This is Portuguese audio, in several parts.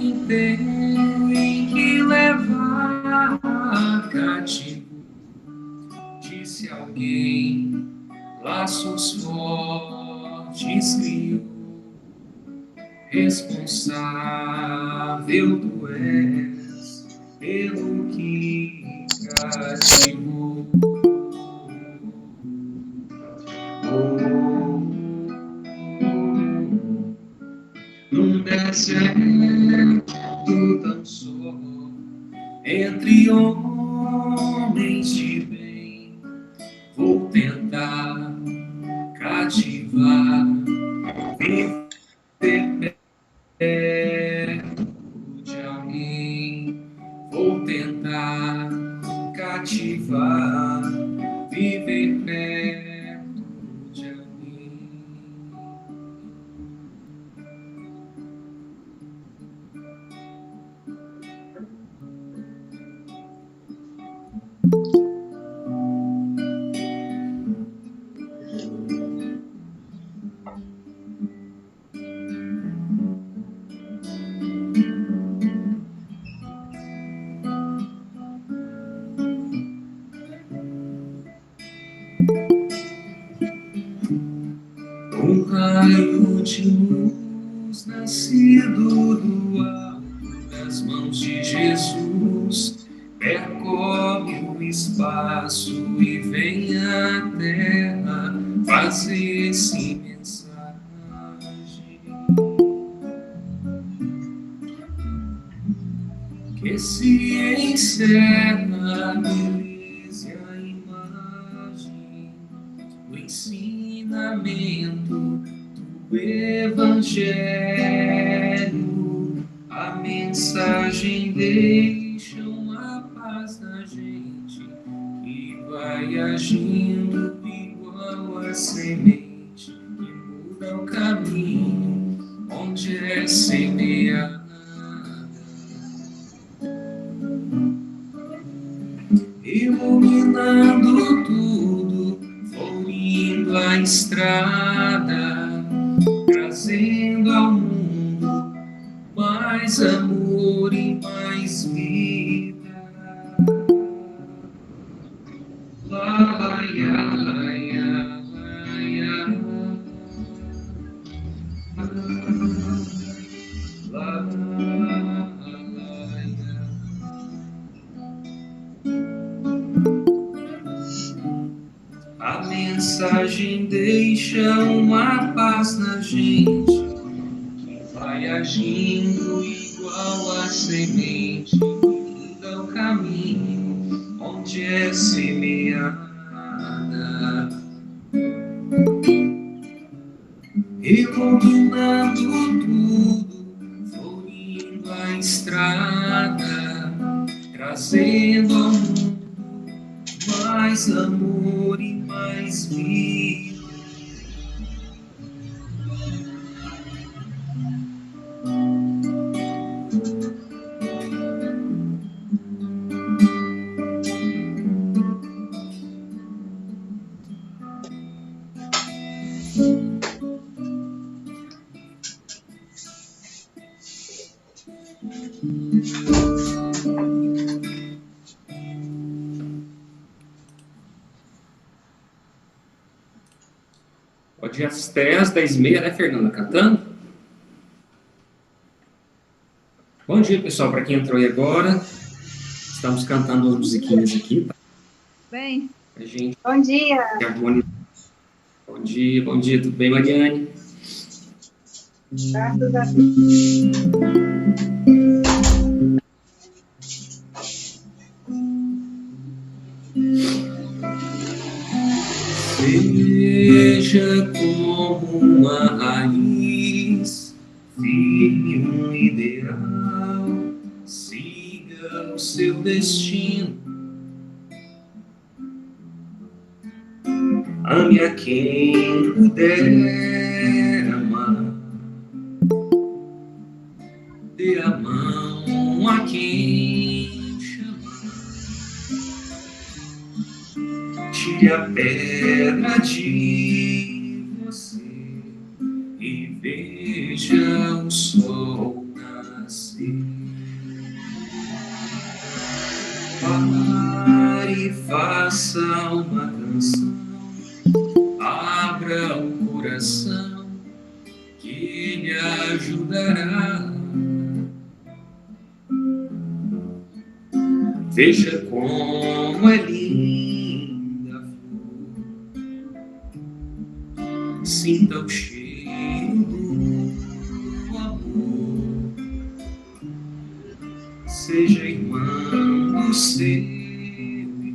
homem tem que levar cativo, disse alguém, laços fortes criou, responsável tu és pelo que cativou. Num deserto tão só, entre homens de bem, vou tentar cativar, viver perto de alguém. Vou tentar cativar, viver perto de alguém. Um raio de luz nascido do alto das mãos de Jesus percorre o espaço e vem à terra fazer-se mensagem. Que se encerra a beleza e a imagem, o ensinamento do Evangelho, a mensagem deixa uma paz na gente que vai agindo igual a semente que muda o caminho onde é semeada. Iluminando tudo, florindo a estrada, trazendo ao mundo mais amor e mais vida. A mensagem deixa uma paz na gente que vai agindo igual a semente, muda o caminho onde é semeada. Iluminando tudo, florindo a estrada, trazendo ao mundo mais amor e mais vida. Pode ir até às 10h30, né, Fernanda? Cantando? Bom dia, pessoal, para quem entrou aí agora. Estamos cantando umas musiquinhas aqui, tá? Bem. A gente... Bom dia. Bom dia, tudo bem, Mariane? Graças a Deus. Seja como uma raiz, firme um ideal, siga o seu destino. Ame a quem puder amar, dê a mão a quem chamar, tire a pedra de você e veja o sol nascer. Pare e faça uma canção, abra o coração que lhe ajudará. Veja como é linda a flor, sinta o cheiro do amor, seja irmão do seu irmão.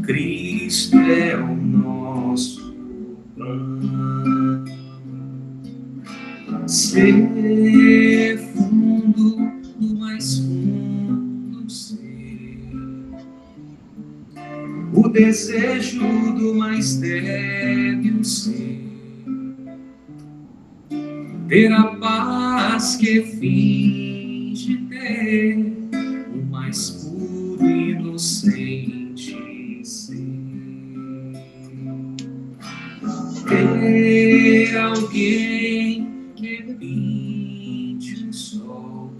Cristo é o nosso pão. Ser fundo do mais fundo ser, o desejo do mais débil ser, ter a paz que finge ter, o mais puro e inocente ser. Ter alguém que pinte o sol,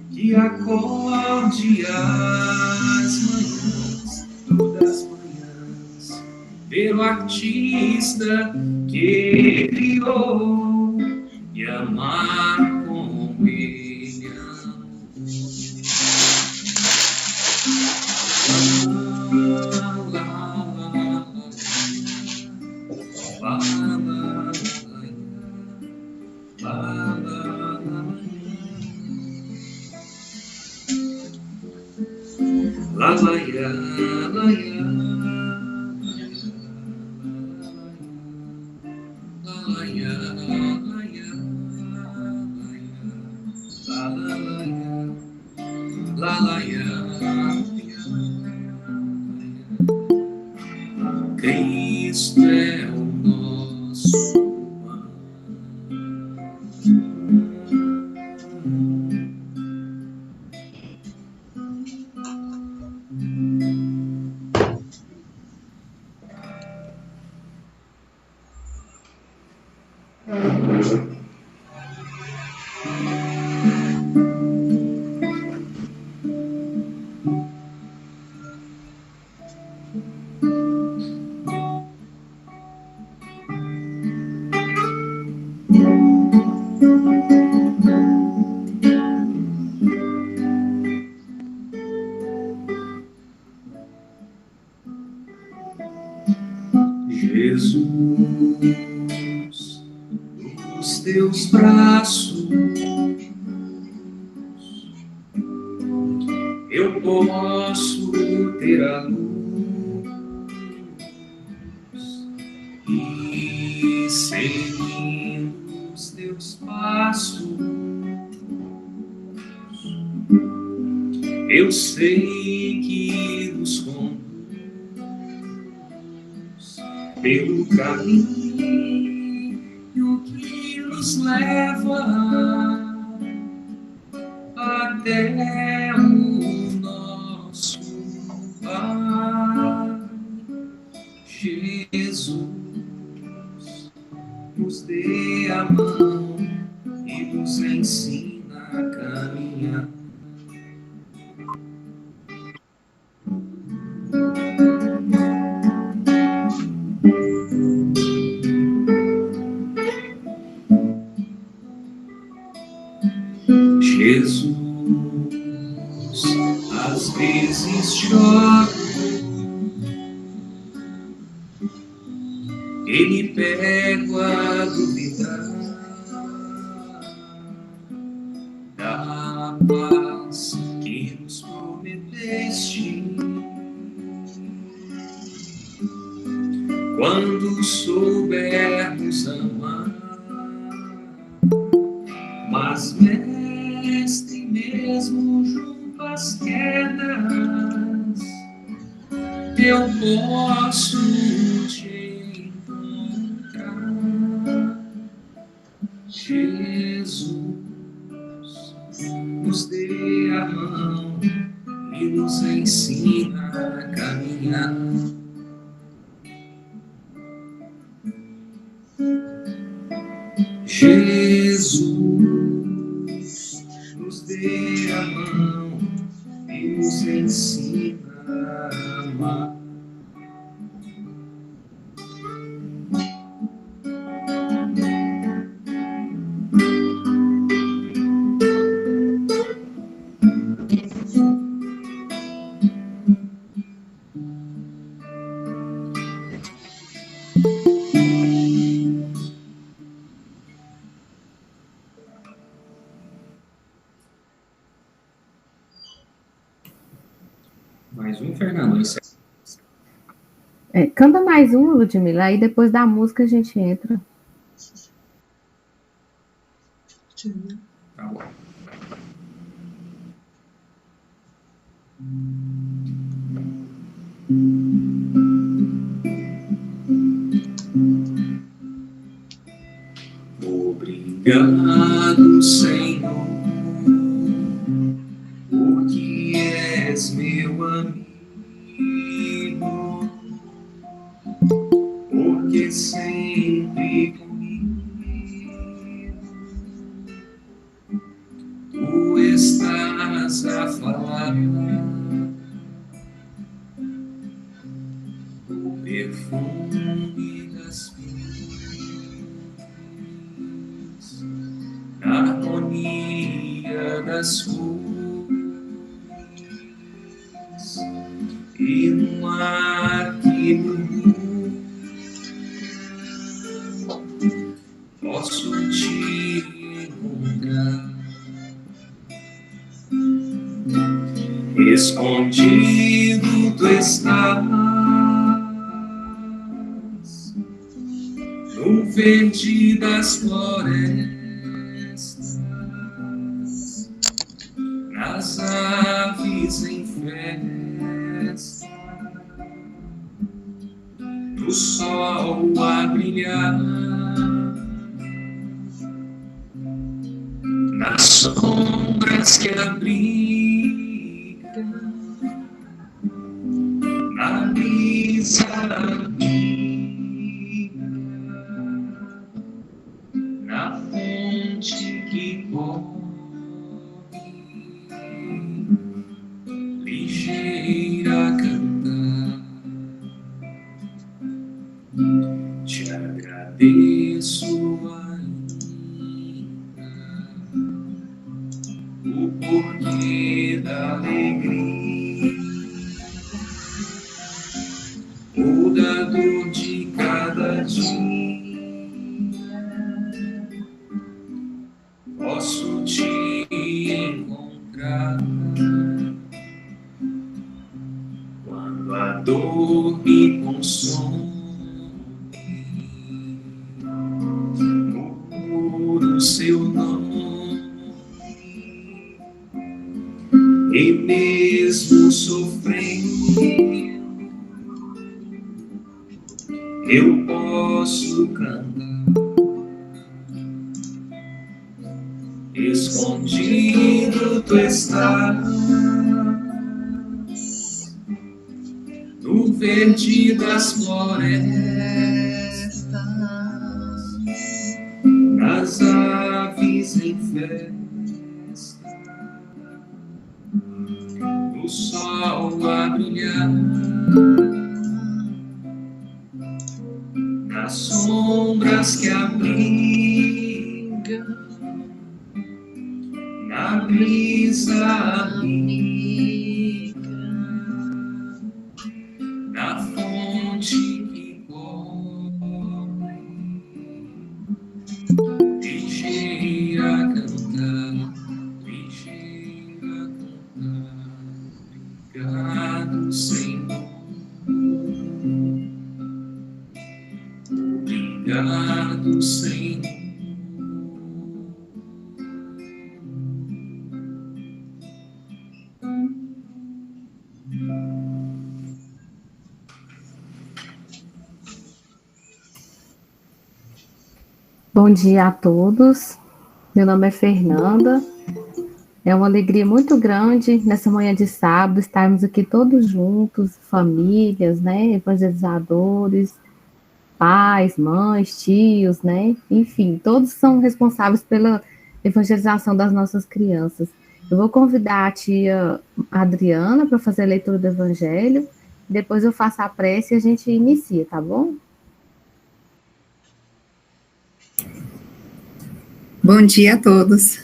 que acorde as manhãs, todas as manhãs, pelo artista que criou, e amar como ele amou. La la ya, la ya, la la ya, la ya, la la ya, la la ya. Cristo é o nosso pão. Jesus, nos teus braços eu posso ter a luz e seguindo os teus passos eu sei que nos conduz pelo caminho que nos leva até o nosso Pai. Jesus, nos dê a mão e nos ensina a caminhar. Jesus, às vezes choro, ele pego a duvidar da paz que nos prometeste. Quando soubermos amar, mas mestre, mesmo junto às quedas, eu posso te encontrar. Jesus, nos dê a mão e nos ensina a caminhar. Jesus, nos dê a mão Mais um, Fernando. Canta mais um, Ludmila, aí depois da música a gente entra. Tá bom. Obrigado, Senhor, porque és meu amigo, porque sempre comigo tu estás a falar. O perfume das flores, a harmonia das cores, e no ar que no posso te encontrar. Escondido tu estás no verde das florestas, nas aves em festa, no sol a brilhar, nas sombras que abrigam, na brisa amiga, na fonte que corre ligeira a cantar. Te agradeço ainda o porquê da alegria ou da dor de cada dia. Posso te encontrar quando a dor me consome. Murmuro seu nome e mesmo sofrendo eu posso cantar. Escondido tu estás no verde das florestas, nas aves em festa, no sol a brilhar, nas sombras que abrigam, na brisa amiga, na fonte que corre ligeira a cantar, ligeira a cantar. Obrigado, Senhor, obrigado, Senhor. Bom dia a todos, meu nome é Fernanda, é uma alegria muito grande nessa manhã de sábado estarmos aqui todos juntos, famílias, né, evangelizadores, pais, mães, tios, né, enfim, todos são responsáveis pela evangelização das nossas crianças. Eu vou convidar a tia Adriana para fazer a leitura do evangelho, depois eu faço a prece e a gente inicia, tá bom? Bom dia a todos.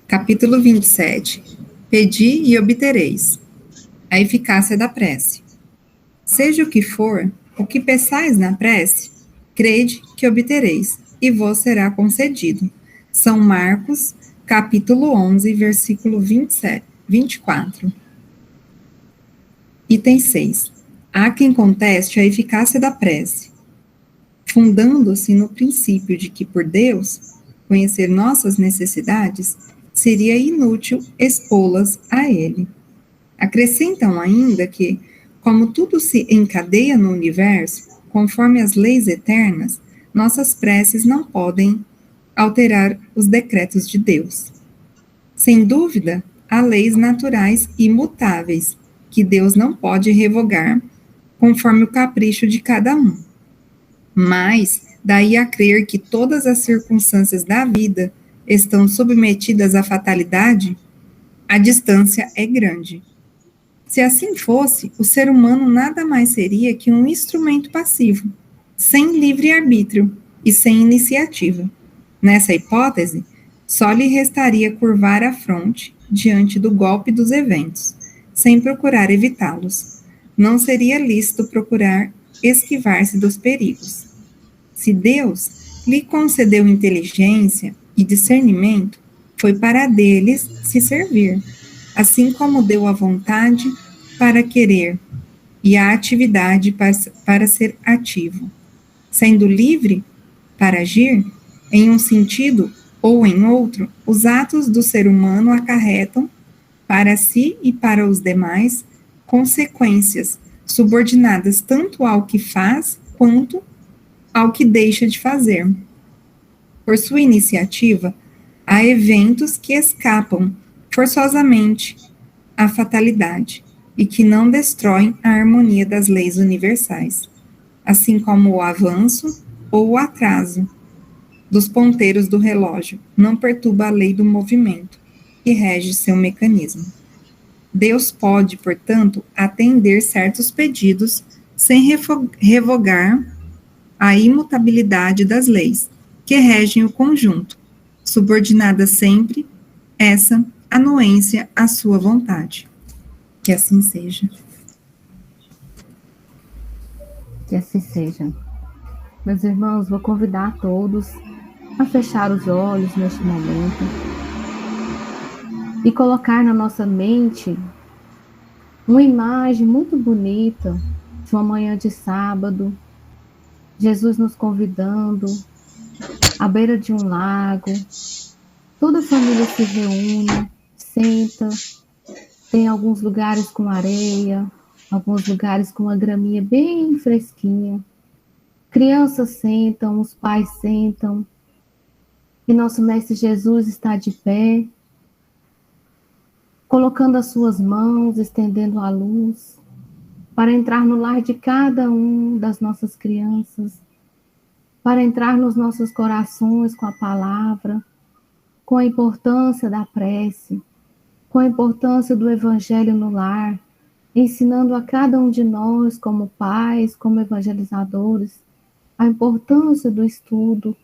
Capítulo 27. Pedi e obtereis. A eficácia da prece. Seja o que for, o que peçais na prece, crede que obtereis, e vos será concedido. São Marcos, capítulo 11, versículo 24. Item 6. Há quem conteste a eficácia da prece, fundando-se no princípio de que, por Deus, conhecer nossas necessidades, seria inútil expô-las a Ele. Acrescentam ainda que, como tudo se encadeia no universo, conforme as leis eternas, nossas preces não podem alterar os decretos de Deus. Sem dúvida, há leis naturais imutáveis, que Deus não pode revogar, conforme o capricho de cada um. Mas, daí a crer que todas as circunstâncias da vida estão submetidas à fatalidade, a distância é grande. Se assim fosse, o ser humano nada mais seria que um instrumento passivo, sem livre-arbítrio e sem iniciativa. Nessa hipótese, só lhe restaria curvar a fronte diante do golpe dos eventos, sem procurar evitá-los. Não seria lícito procurar esquivar-se dos perigos. Se Deus lhe concedeu inteligência e discernimento, foi para deles se servir, assim como deu a vontade para querer e a atividade para ser ativo. Sendo livre para agir, em um sentido ou em outro, os atos do ser humano acarretam, para si e para os demais, consequências subordinadas tanto ao que faz quanto ao que deixa de fazer. Por sua iniciativa, há eventos que escapam forçosamente à fatalidade e que não destroem a harmonia das leis universais, assim como o avanço ou o atraso dos ponteiros do relógio não perturba a lei do movimento que rege seu mecanismo. Deus pode, portanto, atender certos pedidos sem revogar a imutabilidade das leis que regem o conjunto, subordinada sempre essa anuência à sua vontade. Que assim seja. Que assim seja. Meus irmãos, vou convidar a todos a fechar os olhos neste momento e colocar na nossa mente uma imagem muito bonita de uma manhã de sábado, Jesus nos convidando à beira de um lago, toda a família se reúne, senta, tem alguns lugares com areia, alguns lugares com uma graminha bem fresquinha, crianças sentam, os pais sentam, e nosso Mestre Jesus está de pé, colocando as suas mãos, estendendo a luz, para entrar no lar de cada um das nossas crianças, para entrar nos nossos corações com a palavra, com a importância da prece, com a importância do Evangelho no lar, ensinando a cada um de nós, como pais, como evangelizadores, a importância do estudo,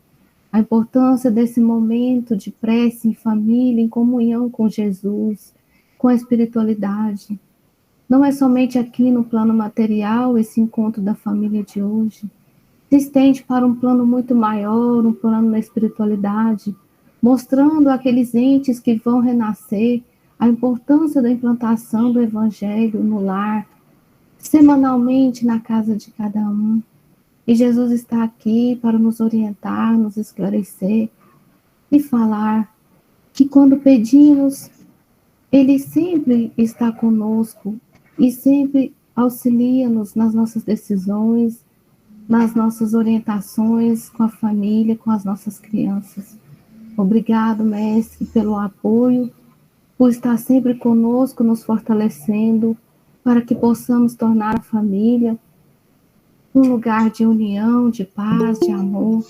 a importância desse momento de prece em família, em comunhão com Jesus, com a espiritualidade. Não é somente aqui no plano material esse encontro da família de hoje. Se estende para um plano muito maior, um plano da espiritualidade, mostrando àqueles entes que vão renascer a importância da implantação do Evangelho no lar, semanalmente na casa de cada um. E Jesus está aqui para nos orientar, nos esclarecer e falar que quando pedimos, Ele sempre está conosco e sempre auxilia-nos nas nossas decisões, nas nossas orientações com a família, com as nossas crianças. Obrigado, Mestre, pelo apoio, por estar sempre conosco, nos fortalecendo, para que possamos tornar a família um lugar de união, de paz, de amor,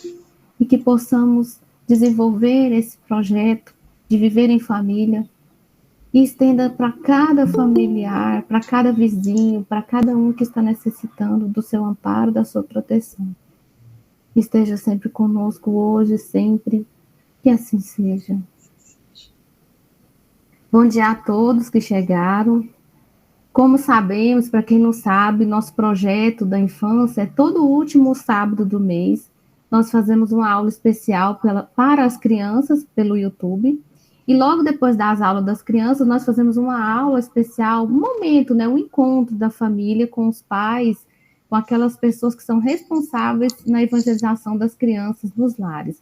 e que possamos desenvolver esse projeto de viver em família e estenda para cada familiar, para cada vizinho, para cada um que está necessitando do seu amparo, da sua proteção. Esteja sempre conosco hoje, sempre, que assim seja. Bom dia a todos que chegaram. Como sabemos, para quem não sabe, nosso projeto da infância é todo último sábado do mês. Nós fazemos uma aula especial para as crianças pelo YouTube. E logo depois das aulas das crianças, nós fazemos uma aula especial, um momento, né, um encontro da família com os pais, com aquelas pessoas que são responsáveis na evangelização das crianças nos lares.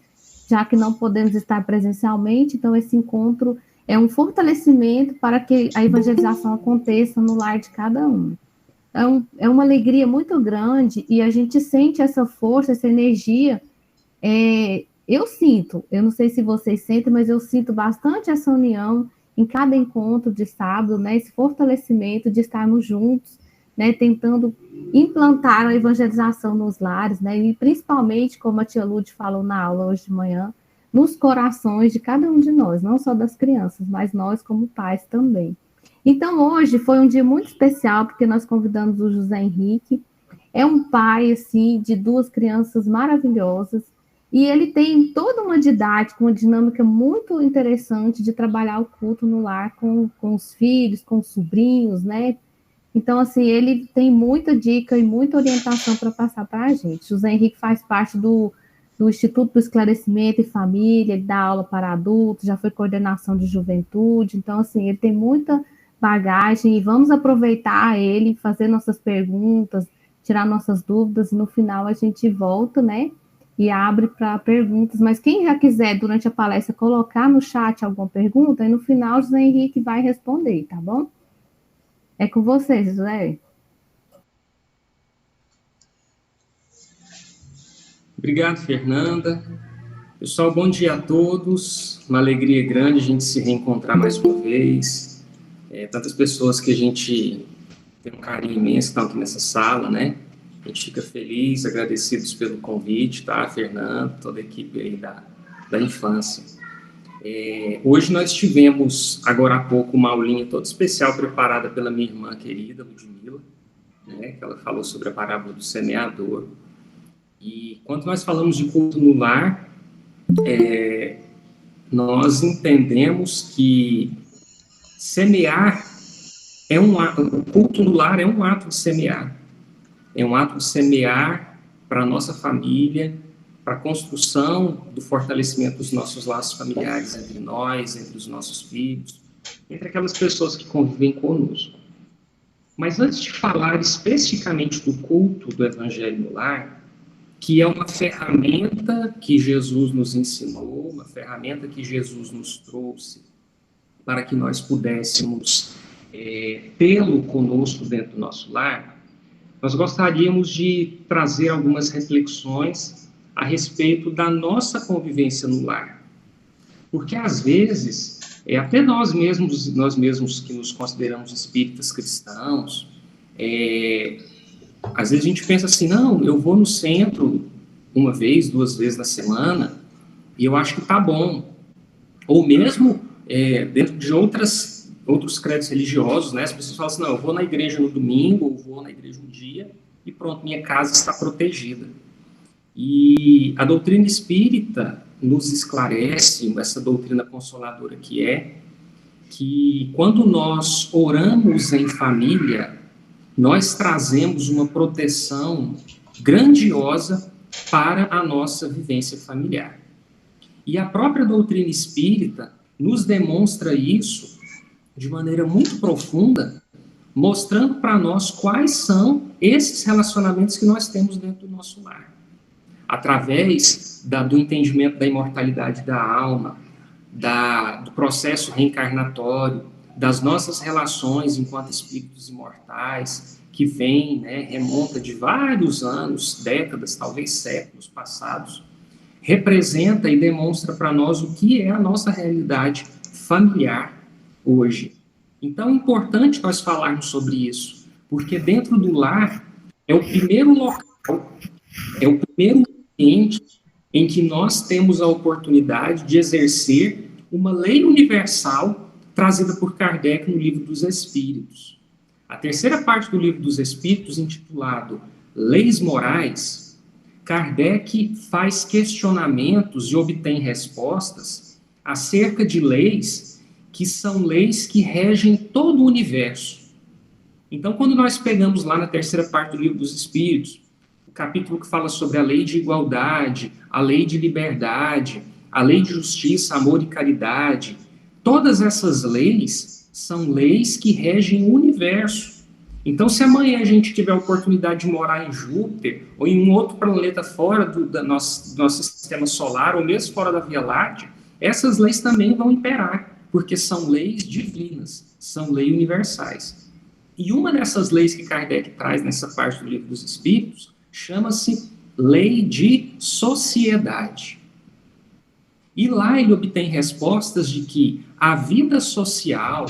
Já que não podemos estar presencialmente, então esse encontro é um fortalecimento para que a evangelização aconteça no lar de cada um. Então, é uma alegria muito grande e a gente sente essa força, essa energia. Eu sinto, eu não sei se vocês sentem, mas eu sinto bastante essa união em cada encontro de sábado, né? Esse fortalecimento de estarmos juntos, né? Tentando implantar a evangelização nos lares, né? E principalmente, como a tia Lude falou na aula hoje de manhã, nos corações de cada um de nós, não só das crianças, mas nós como pais também. Então, hoje foi um dia muito especial, porque nós convidamos o José Henrique. É um pai, assim, de 2 crianças maravilhosas, e ele tem toda uma didática, uma dinâmica muito interessante de trabalhar o culto no lar com os filhos, com os sobrinhos, né? Então, assim, ele tem muita dica e muita orientação para passar para a gente. José Henrique faz parte do Instituto do Esclarecimento e Família, ele dá aula para adultos, já foi coordenação de juventude, então, assim, ele tem muita bagagem e vamos aproveitar ele, fazer nossas perguntas, tirar nossas dúvidas, e no final a gente volta, né, e abre para perguntas, mas quem já quiser, durante a palestra, colocar no chat alguma pergunta, e no final o José Henrique vai responder, tá bom? É com você, José. Obrigado, Fernanda. Pessoal, bom dia a todos. Uma alegria grande a gente se reencontrar mais uma vez. Tantas pessoas que a gente tem um carinho imenso que estão aqui nessa sala, né? A gente fica feliz, agradecidos pelo convite, tá, Fernanda, toda a equipe aí da infância. Hoje nós tivemos, agora há pouco, uma aulinha toda especial preparada pela minha irmã querida, Ludmila, né? Que ela falou sobre a parábola do semeador. E quando nós falamos de culto no lar, nós entendemos que semear o culto no lar é um ato de semear. É um ato de semear para a nossa família, para a construção do fortalecimento dos nossos laços familiares entre nós, entre os nossos filhos, entre aquelas pessoas que convivem conosco. Mas antes de falar especificamente do culto do Evangelho no lar, que é uma ferramenta que Jesus nos ensinou, uma ferramenta que Jesus nos trouxe para que nós pudéssemos tê-lo conosco dentro do nosso lar, nós gostaríamos de trazer algumas reflexões a respeito da nossa convivência no lar. Porque, às vezes, até nós mesmos que nos consideramos espíritas cristãos, às vezes a gente pensa assim, não, eu vou no centro 1 vez, 2 vezes na semana, e eu acho que tá bom. Ou mesmo dentro de outros credos religiosos, né, as pessoas falam assim, não, eu vou na igreja no domingo, ou vou na igreja um dia, e pronto, minha casa está protegida. E a doutrina espírita nos esclarece, essa doutrina consoladora que quando nós oramos em família, nós trazemos uma proteção grandiosa para a nossa vivência familiar. E a própria doutrina espírita nos demonstra isso de maneira muito profunda, mostrando para nós quais são esses relacionamentos que nós temos dentro do nosso lar. Através do entendimento da imortalidade da alma, do processo reencarnatório, das nossas relações enquanto espíritos imortais, que vem, remonta de vários anos, décadas, talvez séculos passados, representa e demonstra para nós o que é a nossa realidade familiar hoje. Então é importante nós falarmos sobre isso, porque dentro do lar é o primeiro local, é o primeiro ambiente em que nós temos a oportunidade de exercer uma lei universal trazida por Kardec no Livro dos Espíritos. A terceira parte do Livro dos Espíritos, intitulado Leis Morais, Kardec faz questionamentos e obtém respostas acerca de leis que são leis que regem todo o universo. Então, quando nós pegamos lá na terceira parte do Livro dos Espíritos, o capítulo que fala sobre a lei de igualdade, a lei de liberdade, a lei de justiça, amor e caridade, todas essas leis são leis que regem o universo. Então, se amanhã a gente tiver a oportunidade de morar em Júpiter, ou em um outro planeta fora do nosso sistema solar, ou mesmo fora da Via Láctea, essas leis também vão imperar, porque são leis divinas, são leis universais. E uma dessas leis que Kardec traz nessa parte do Livro dos Espíritos chama-se lei de sociedade. E lá ele obtém respostas de que a vida social,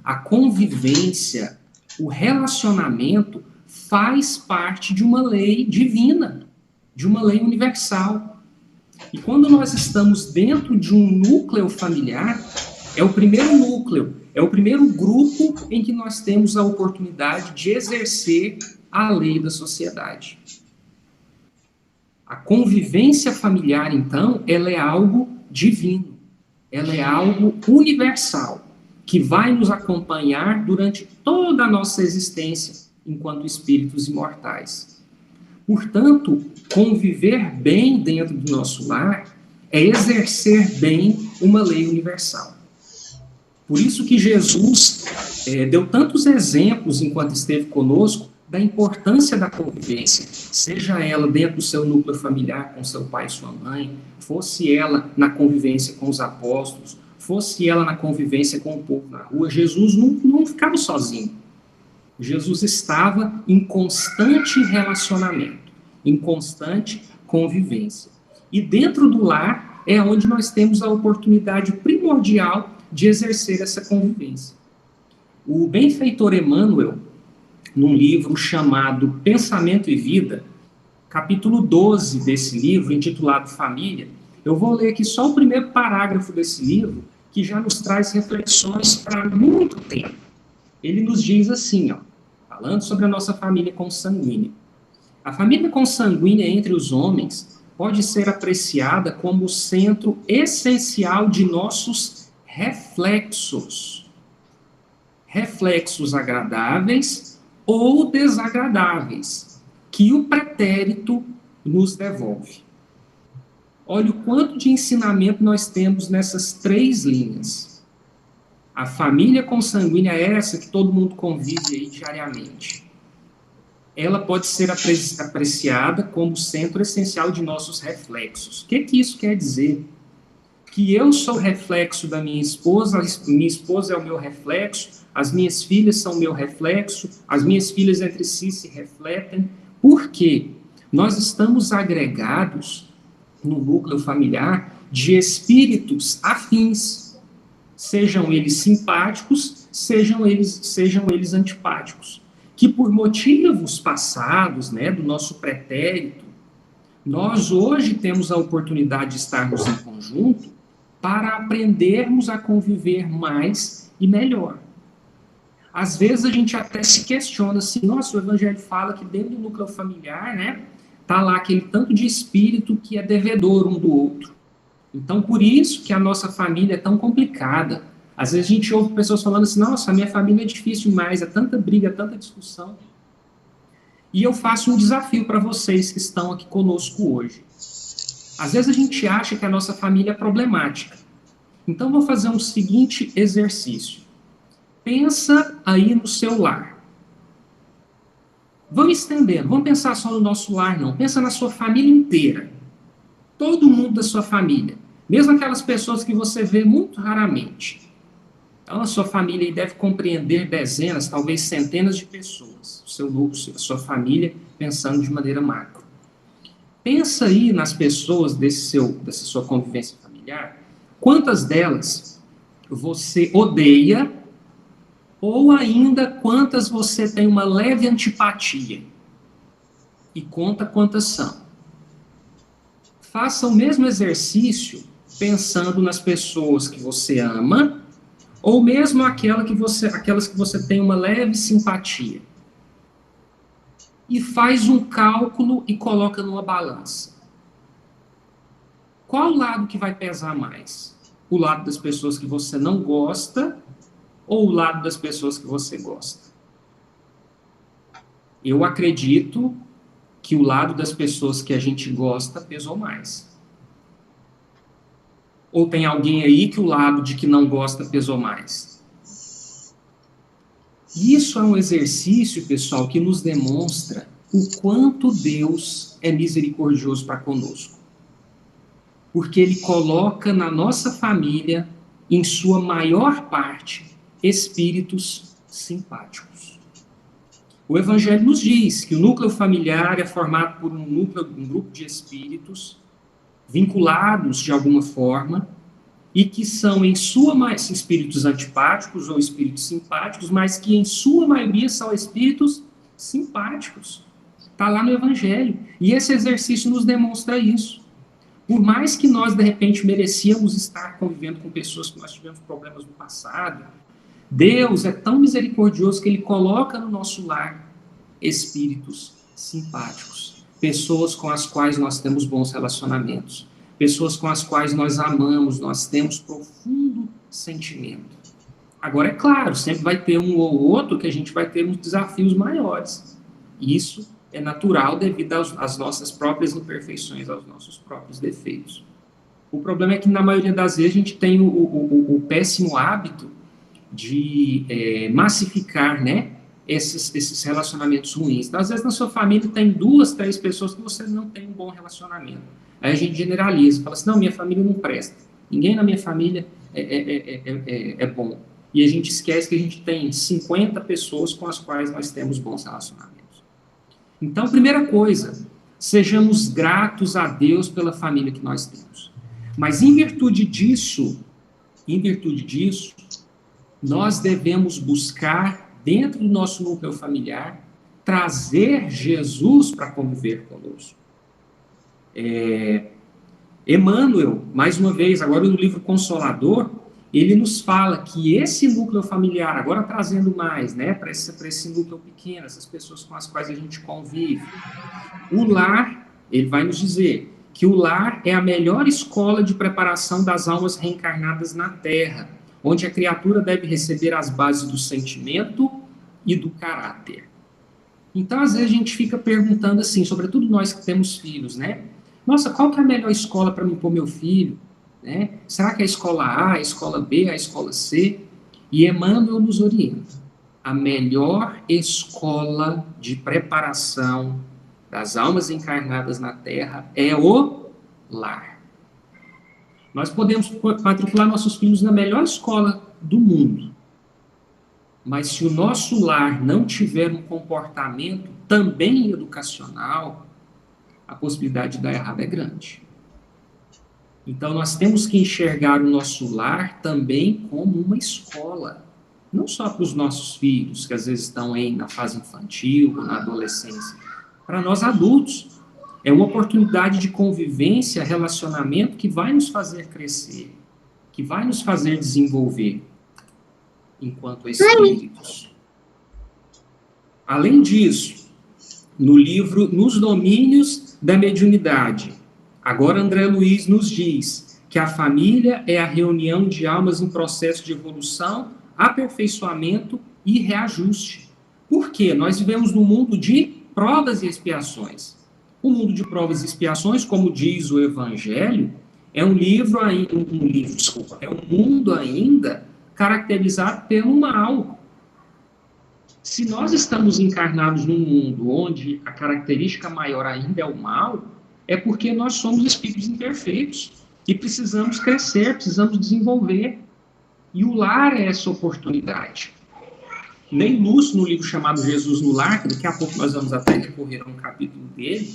a convivência, o relacionamento faz parte de uma lei divina, de uma lei universal. E quando nós estamos dentro de um núcleo familiar, é o primeiro núcleo, é o primeiro grupo em que nós temos a oportunidade de exercer a lei da sociedade. A convivência familiar, então, ela é algo divino, ela é algo universal, que vai nos acompanhar durante toda a nossa existência enquanto espíritos imortais. Portanto, conviver bem dentro do nosso lar é exercer bem uma lei universal. Por isso que Jesus deu tantos exemplos enquanto esteve conosco da importância da convivência, seja ela dentro do seu núcleo familiar com seu pai e sua mãe, fosse ela na convivência com os apóstolos, fosse ela na convivência com o povo na rua. Jesus não ficava sozinho. Jesus estava em constante relacionamento, em constante convivência. E dentro do lar é onde nós temos a oportunidade primordial de exercer essa convivência. O benfeitor Emmanuel, num livro chamado Pensamento e Vida, capítulo 12 desse livro, intitulado Família, eu vou ler aqui só o primeiro parágrafo desse livro, que já nos traz reflexões para muito tempo. Ele nos diz assim, falando sobre a nossa família consanguínea. A família consanguínea entre os homens pode ser apreciada como o centro essencial de nossos reflexos. Reflexos agradáveis ou desagradáveis, que o pretérito nos devolve. Olha o quanto de ensinamento nós temos nessas 3 linhas. A família consanguínea é essa que todo mundo convive aí diariamente. Ela pode ser apreciada como centro essencial de nossos reflexos. O que isso quer dizer? Que eu sou reflexo da minha esposa é o meu reflexo, as minhas filhas são o meu reflexo, as minhas filhas entre si se refletem. Por quê? Nós estamos agregados no núcleo familiar de espíritos afins, sejam eles simpáticos, sejam eles antipáticos, que por motivos passados, do nosso pretérito, nós hoje temos a oportunidade de estarmos em conjunto para aprendermos a conviver mais e melhor. Às vezes a gente até se questiona assim, nossa, o Evangelho fala que dentro do núcleo familiar, tá lá aquele tanto de espírito que é devedor um do outro. Então, por isso que a nossa família é tão complicada. Às vezes a gente ouve pessoas falando assim, nossa, a minha família é difícil demais, é tanta briga, é tanta discussão. E eu faço um desafio para vocês que estão aqui conosco hoje. Às vezes a gente acha que a nossa família é problemática. Então, vou fazer um seguinte exercício. Pensa aí no seu lar. Vamos estender, vamos pensar só no nosso lar, não. Pensa na sua família inteira. Todo mundo da sua família. Mesmo aquelas pessoas que você vê muito raramente. Então, a sua família aí deve compreender dezenas, talvez centenas de pessoas. O seu núcleo, a sua família, pensando de maneira macro. Pensa aí nas pessoas dessa sua convivência familiar. Quantas delas você odeia ou ainda quantas você tem uma leve antipatia? E conta quantas são. Faça o mesmo exercício pensando nas pessoas que você ama ou mesmo aquelas que você tem uma leve simpatia. E faz um cálculo e coloca numa balança. Qual lado que vai pesar mais? O lado das pessoas que você não gosta ou o lado das pessoas que você gosta? Eu acredito que o lado das pessoas que a gente gosta pesou mais. Ou tem alguém aí que o lado de que não gosta pesou mais? Isso é um exercício, pessoal, que nos demonstra o quanto Deus é misericordioso para conosco. Porque Ele coloca na nossa família, em sua maior parte, espíritos simpáticos. O Evangelho nos diz que o núcleo familiar é formado por um grupo de espíritos vinculados de alguma forma e que são, em sua maioria, espíritos antipáticos ou espíritos simpáticos, mas que, em sua maioria, são espíritos simpáticos. Está lá no Evangelho. E esse exercício nos demonstra isso. Por mais que nós, de repente, merecíamos estar convivendo com pessoas que nós tivemos problemas no passado, Deus é tão misericordioso que Ele coloca no nosso lar espíritos simpáticos, pessoas com as quais nós temos bons relacionamentos, pessoas com as quais nós amamos, nós temos profundo sentimento. Agora, é claro, sempre vai ter um ou outro que a gente vai ter uns desafios maiores. Isso é natural devido às nossas próprias imperfeições, aos nossos próprios defeitos. O problema é que, na maioria das vezes, a gente tem o péssimo hábito de massificar, né, esses relacionamentos ruins. Então, às vezes, na sua família tem 2, 3 pessoas que você não tem um bom relacionamento. Aí a gente generaliza, fala assim, não, minha família não presta. Ninguém na minha família é bom. E a gente esquece que a gente tem 50 pessoas com as quais nós temos bons relacionamentos. Então, primeira coisa, sejamos gratos a Deus pela família que nós temos. Mas em virtude disso, nós devemos buscar, dentro do nosso núcleo familiar, trazer Jesus para conviver conosco. Emmanuel, mais uma vez, agora no livro Consolador, ele nos fala que esse núcleo familiar, agora trazendo mais, né, para esse núcleo pequeno, essas pessoas com as quais a gente convive, o lar, ele vai nos dizer que o lar é a melhor escola de preparação das almas reencarnadas na Terra, onde a criatura deve receber as bases do sentimento e do caráter. Então, às vezes, a gente fica perguntando assim, sobretudo nós que temos filhos, né? Nossa, qual que é a melhor escola para mim pôr meu filho? Né? Será que é a escola A, a escola B, a escola C? E Emmanuel nos orienta. A melhor escola de preparação das almas encarnadas na Terra é o lar. Nós podemos matricular nossos filhos na melhor escola do mundo. Mas se o nosso lar não tiver um comportamento também educacional, a possibilidade de dar errado é grande. Então, nós temos que enxergar o nosso lar também como uma escola. Não só para os nossos filhos, que às vezes estão na fase infantil, na adolescência. Para nós adultos, é uma oportunidade de convivência, relacionamento que vai nos fazer crescer, que vai nos fazer desenvolver enquanto espíritos. Além disso, no livro Nos Domínios da Mediunidade, agora André Luiz nos diz que a família é a reunião de almas em processo de evolução, aperfeiçoamento e reajuste. Por quê? Nós vivemos num mundo de provas e expiações. O mundo de provas e expiações, como diz o Evangelho, é um mundo ainda caracterizado pelo mal. Se nós estamos encarnados num mundo onde a característica maior ainda é o mal, é porque nós somos espíritos imperfeitos e precisamos crescer, precisamos desenvolver. E o lar é essa oportunidade. Ney Lúcio, no livro chamado Jesus no Lar, que daqui a pouco nós vamos até recorrer a um capítulo dele,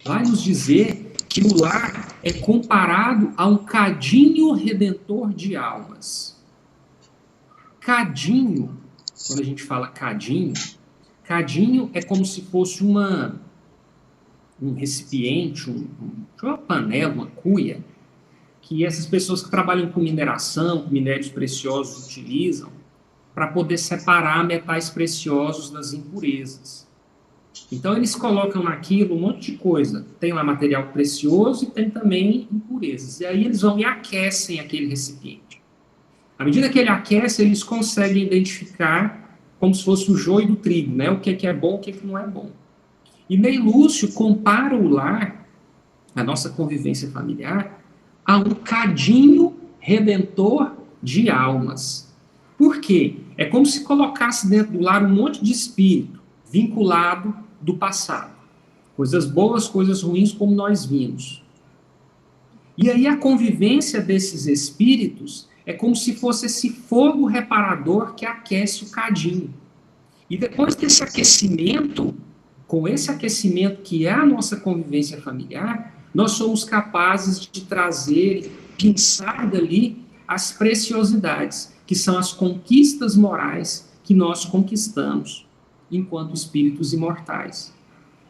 vai nos dizer que o lar é comparado a um cadinho redentor de almas. Cadinho, quando a gente fala cadinho é como se fosse um recipiente, uma panela, uma cuia, que essas pessoas que trabalham com mineração, com minérios preciosos, utilizam para poder separar metais preciosos das impurezas. Então, eles colocam naquilo um monte de coisa. Tem lá material precioso e tem também impurezas. E aí eles vão e aquecem aquele recipiente. À medida que ele aquece, eles conseguem identificar como se fosse o joio do trigo, né? O que é bom, o que não é bom. E Ney Lúcio compara o lar, a nossa convivência familiar, a um cadinho redentor de almas. Por quê? É como se colocasse dentro do lar um monte de espírito vinculado do passado. Coisas boas, coisas ruins, como nós vimos. E aí a convivência desses espíritos é como se fosse esse fogo reparador que aquece o cadinho. E depois desse aquecimento, com esse aquecimento que é a nossa convivência familiar, nós somos capazes de trazer, pinçar dali as preciosidades, que são as conquistas morais que nós conquistamos enquanto espíritos imortais,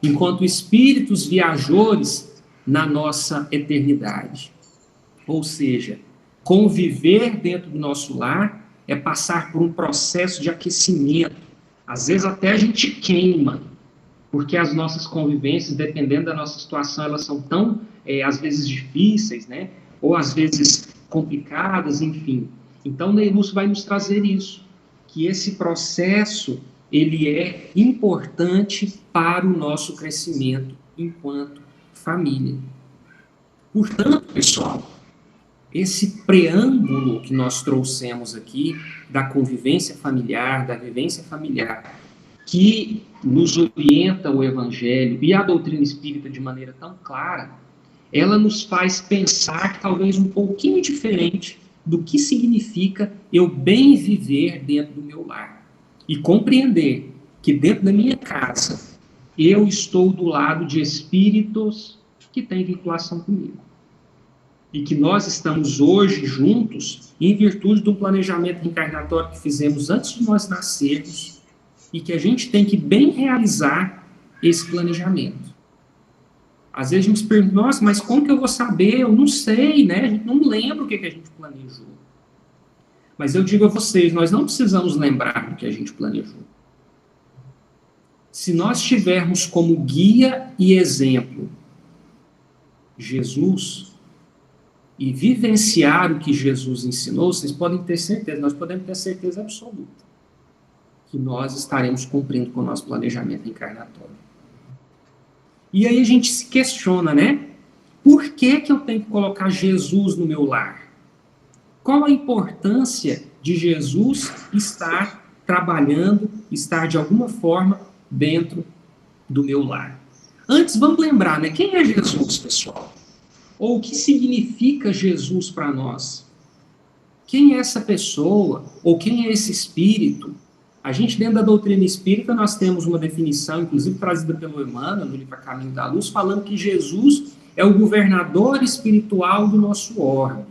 enquanto espíritos viajores na nossa eternidade. Ou seja, conviver dentro do nosso lar é passar por um processo de aquecimento. Às vezes até a gente queima, porque as nossas convivências, dependendo da nossa situação, elas são tão, às vezes, difíceis, né? Ou às vezes complicadas, enfim. Então, Ney Lúcio vai nos trazer isso, que esse processo, ele é importante para o nosso crescimento enquanto família. Portanto, pessoal, esse preâmbulo que nós trouxemos aqui da convivência familiar, da vivência familiar, que nos orienta o Evangelho e a doutrina espírita de maneira tão clara, ela nos faz pensar talvez um pouquinho diferente do que significa eu bem viver dentro do meu lar. E compreender que dentro da minha casa eu estou do lado de espíritos que têm vinculação comigo. E que nós estamos hoje juntos em virtude de um planejamento reencarnatório que fizemos antes de nós nascermos e que a gente tem que bem realizar esse planejamento. Às vezes a gente se pergunta, nossa, mas como que eu vou saber? Eu não sei, né? A gente não lembra o que a gente planejou. Mas eu digo a vocês, nós não precisamos lembrar do que a gente planejou. Se nós tivermos como guia e exemplo Jesus e vivenciar o que Jesus ensinou, vocês podem ter certeza, nós podemos ter certeza absoluta que nós estaremos cumprindo com o nosso planejamento encarnatório. E aí a gente se questiona, né? Por que eu tenho que colocar Jesus no meu lar? Qual a importância de Jesus estar trabalhando, estar de alguma forma dentro do meu lar? Antes, vamos lembrar, né? Quem é Jesus, pessoal? Ou o que significa Jesus para nós? Quem é essa pessoa? Ou quem é esse espírito? A gente, dentro da doutrina espírita, nós temos uma definição, inclusive trazida pelo Emmanuel, no livro A Caminho da Luz, falando que Jesus é o governador espiritual do nosso orbe.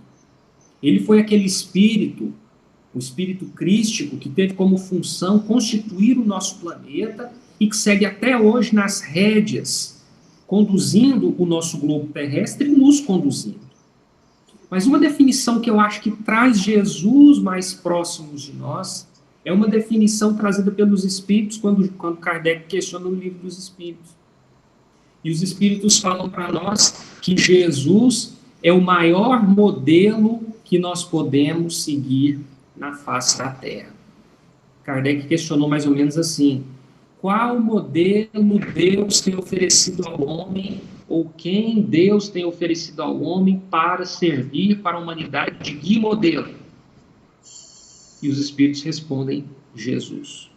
Ele foi aquele espírito, o espírito crístico, que teve como função constituir o nosso planeta e que segue até hoje nas rédeas, conduzindo o nosso globo terrestre e nos conduzindo. Mas uma definição que eu acho que traz Jesus mais próximos de nós é uma definição trazida pelos Espíritos quando Kardec questiona o Livro dos Espíritos. E os Espíritos falam para nós que Jesus é o maior modelo que nós podemos seguir na face da Terra. Kardec questionou mais ou menos assim: qual modelo Deus tem oferecido ao homem, ou quem Deus tem oferecido ao homem para servir para a humanidade de guia e modelo? E os Espíritos respondem: Jesus.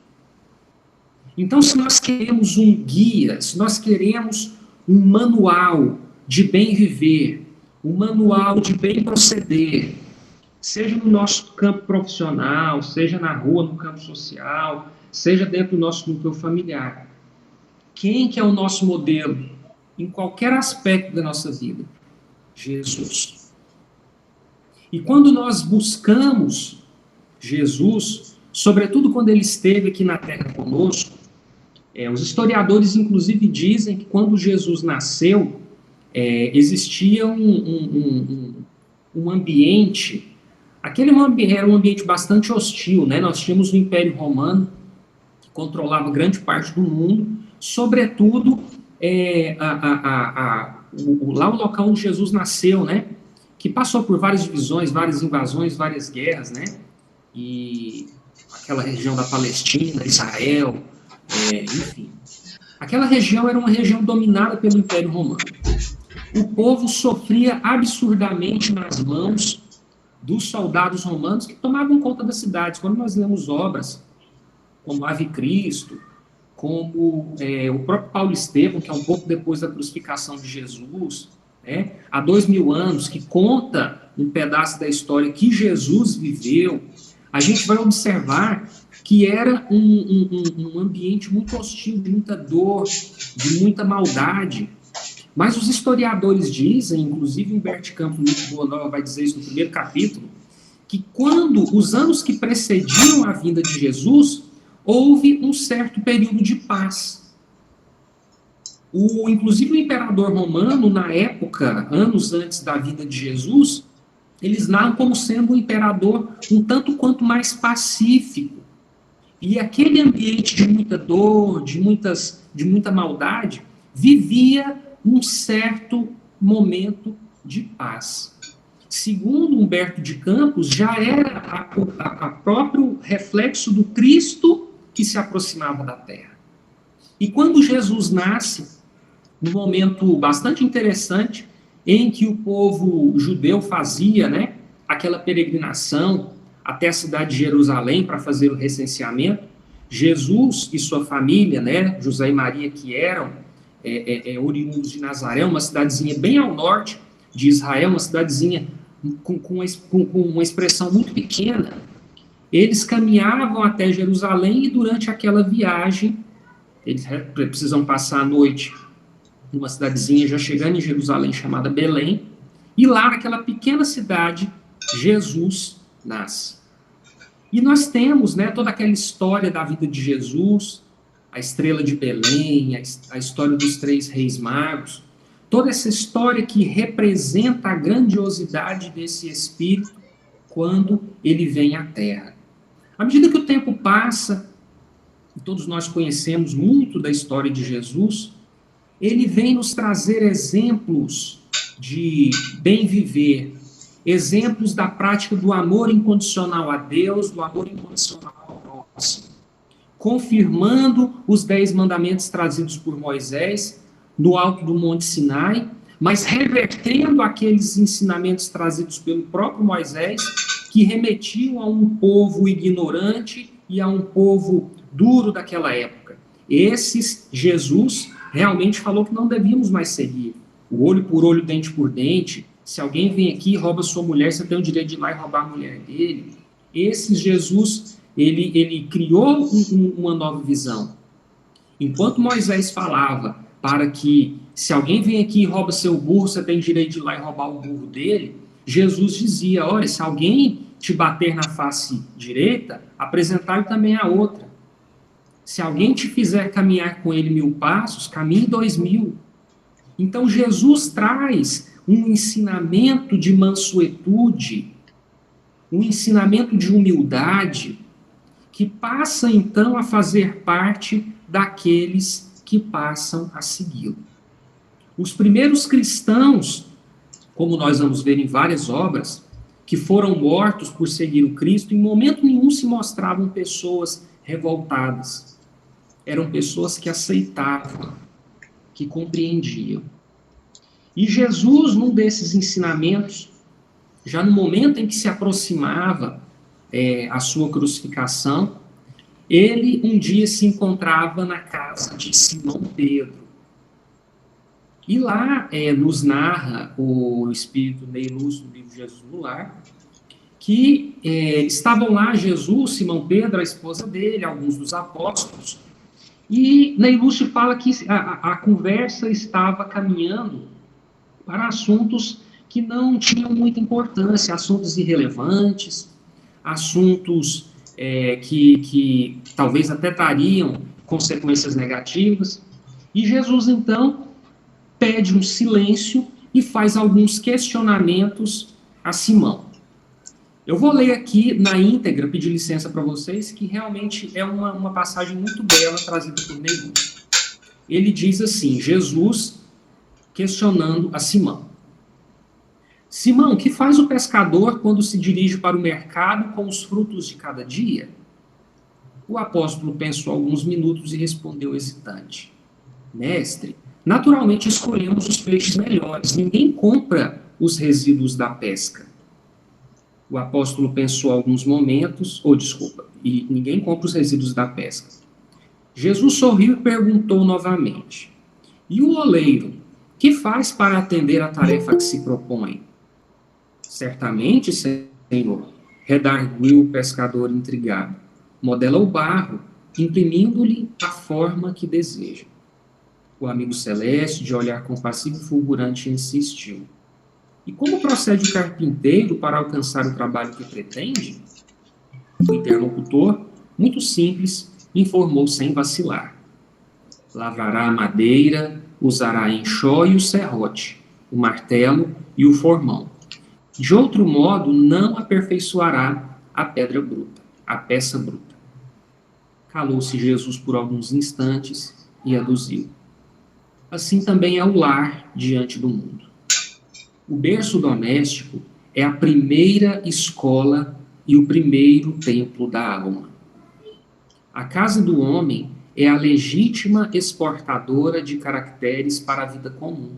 Então, se nós queremos um guia, se nós queremos um manual de bem viver, um manual de bem proceder, seja no nosso campo profissional, seja na rua, no campo social, seja dentro do nosso núcleo familiar, quem que é o nosso modelo em qualquer aspecto da nossa vida? Jesus. E quando nós buscamos Jesus, sobretudo quando ele esteve aqui na Terra conosco, os historiadores inclusive dizem que quando Jesus nasceu, existia um ambiente, era um ambiente bastante hostil, né? Nós tínhamos o Império Romano, que controlava grande parte do mundo, sobretudo lá o local onde Jesus nasceu, né? Que passou por várias divisões, várias invasões, várias guerras, né? E aquela região da Palestina, Israel, enfim. Aquela região era uma região dominada pelo Império Romano. o povo sofria absurdamente nas mãos dos soldados romanos que tomavam conta das cidades. Quando nós lemos obras como Ave Cristo, como o próprio Paulo Estevão, que é um pouco depois da crucificação de Jesus, né, há 2000 anos, que conta um pedaço da história que Jesus viveu, a gente vai observar que era um ambiente muito hostil, de muita dor, de muita maldade. Mas os historiadores dizem, inclusive Humberto Campos, muito boa nova, vai dizer isso no primeiro capítulo, que quando os anos que precediam a vinda de Jesus, houve um certo período de paz. Inclusive o imperador romano, na época, anos antes da vinda de Jesus, eles narram como sendo um imperador um tanto quanto mais pacífico. E aquele ambiente de muita dor, de muita maldade, vivia um certo momento de paz. Segundo Humberto de Campos, já era a próprio reflexo do Cristo que se aproximava da Terra. E quando Jesus nasce, num momento bastante interessante, em que o povo judeu fazia, né, aquela peregrinação até a cidade de Jerusalém para fazer o recenseamento, Jesus e sua família, né, José e Maria, que eram oriundos de Nazaré, uma cidadezinha bem ao norte de Israel, uma cidadezinha com uma expressão muito pequena, eles caminhavam até Jerusalém e durante aquela viagem, eles precisam passar a noite numa cidadezinha já chegando em Jerusalém chamada Belém, e lá naquela pequena cidade, Jesus nasce. E nós temos, né, toda aquela história da vida de Jesus, a estrela de Belém, a história dos 3 reis magos, toda essa história que representa a grandiosidade desse Espírito quando ele vem à Terra. À medida que o tempo passa, e todos nós conhecemos muito da história de Jesus, ele vem nos trazer exemplos de bem viver, exemplos da prática do amor incondicional a Deus, do amor incondicional ao próximo, confirmando os 10 mandamentos trazidos por Moisés no alto do Monte Sinai, mas revertendo aqueles ensinamentos trazidos pelo próprio Moisés, que remetiam a um povo ignorante e a um povo duro daquela época. Esses, Jesus realmente falou que não devíamos mais seguir. O olho por olho, dente por dente. Se alguém vem aqui e rouba sua mulher, você tem o direito de ir lá e roubar a mulher dele. Esse Jesus, ele criou uma nova visão. Enquanto Moisés falava para que, se alguém vem aqui e rouba seu burro, você tem direito de ir lá e roubar o burro dele, Jesus dizia, olha, se alguém te bater na face direita, apresentar-lhe também a outra. Se alguém te fizer caminhar com ele 1000 passos, caminhe 2000. Então Jesus traz um ensinamento de mansuetude, um ensinamento de humildade, que passa então a fazer parte daqueles que passam a segui-lo. Os primeiros cristãos, como nós vamos ver em várias obras, que foram mortos por seguir o Cristo, em momento nenhum se mostravam pessoas revoltadas. Eram pessoas que aceitavam, que compreendiam. E Jesus, num desses ensinamentos, já no momento em que se aproximava a sua crucificação, ele um dia se encontrava na casa de Simão Pedro. E lá nos narra o Espírito Ney Lúcio, no livro Jesus no Lar, que estavam lá Jesus, Simão Pedro, a esposa dele, alguns dos apóstolos, e Ney Lúcio fala que a conversa estava caminhando para assuntos que não tinham muita importância, assuntos irrelevantes, assuntos que talvez até trariam consequências negativas. E Jesus, então, pede um silêncio e faz alguns questionamentos a Simão. Eu vou ler aqui na íntegra, pedir licença para vocês, que realmente é uma passagem muito bela trazida por Ney Lúcio. Ele diz assim, Jesus questionando a Simão. Simão, que faz o pescador quando se dirige para o mercado com os frutos de cada dia? O apóstolo pensou alguns minutos e respondeu hesitante. Mestre, naturalmente escolhemos os peixes melhores. Ninguém compra os resíduos da pesca. O apóstolo pensou alguns momentos, e ninguém compra os resíduos da pesca. Jesus sorriu e perguntou novamente: e o oleiro, que faz para atender a tarefa que se propõe? Certamente, Senhor, redarguiu o pescador intrigado. Modela o barro, imprimindo-lhe a forma que deseja. O amigo celeste, de olhar compassivo e fulgurante, insistiu: e como procede o carpinteiro para alcançar o trabalho que pretende? O interlocutor, muito simples, informou sem vacilar: lavrará a madeira, usará a enxó e o serrote, o martelo e o formão. De outro modo, não aperfeiçoará a pedra bruta, a peça bruta. Calou-se Jesus por alguns instantes e aduziu: assim também é o lar diante do mundo. O berço doméstico é a primeira escola e o primeiro templo da alma. A casa do homem é a legítima exportadora de caracteres para a vida comum.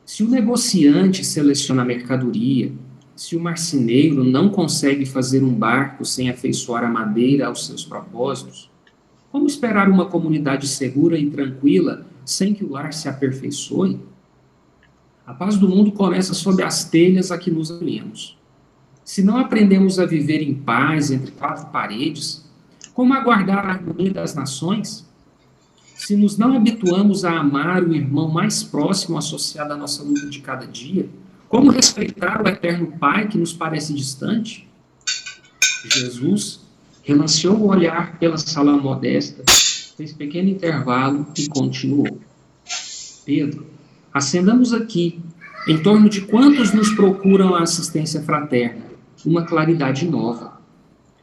Se o negociante seleciona a mercadoria, se o marceneiro não consegue fazer um barco sem afeiçoar a madeira aos seus propósitos, como esperar uma comunidade segura e tranquila sem que o lar se aperfeiçoe? A paz do mundo começa sob as telhas a que nos alimemos. Se não aprendemos a viver em paz entre quatro paredes, como aguardar a harmonia das nações? Se nos não habituamos a amar o irmão mais próximo associado à nossa luta de cada dia, como respeitar o eterno Pai que nos parece distante? Jesus relanceou o olhar pela sala modesta, fez pequeno intervalo e continuou: Pedro, acendamos aqui, em torno de quantos nos procuram a assistência fraterna, uma claridade nova.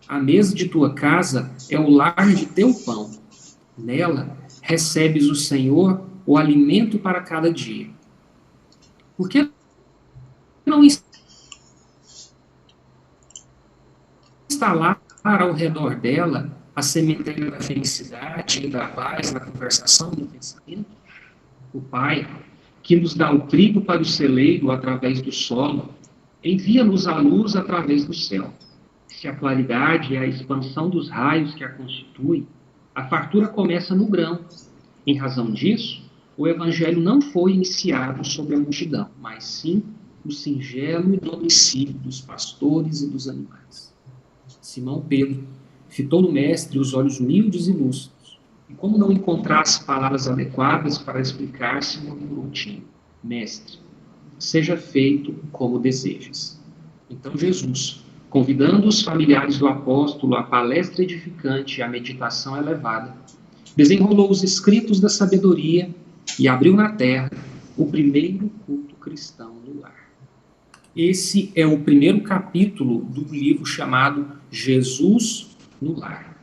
A mesa de tua casa é o lar de teu pão. Nela recebes o Senhor o alimento para cada dia. Por que não instalar ao redor dela a sementeira da felicidade e da paz na conversação, no pensamento? O Pai, que nos dá o trigo para o celeiro através do solo, envia-nos a luz através do céu. Se a claridade é a expansão dos raios que a constituem, a fartura começa no grão. Em razão disso, o Evangelho não foi iniciado sobre a multidão, mas sim no singelo domicílio dos pastores e dos animais. Simão Pedro fitou no mestre os olhos humildes e lúcidos, e como não encontrasse palavras adequadas para explicar-se, murmurou tímido: mestre, seja feito como desejas. Então Jesus, convidando os familiares do apóstolo à palestra edificante e à meditação elevada, desenrolou os escritos da sabedoria e abriu na terra o primeiro culto cristão no lar. Esse é o primeiro capítulo do livro chamado Jesus no Lar.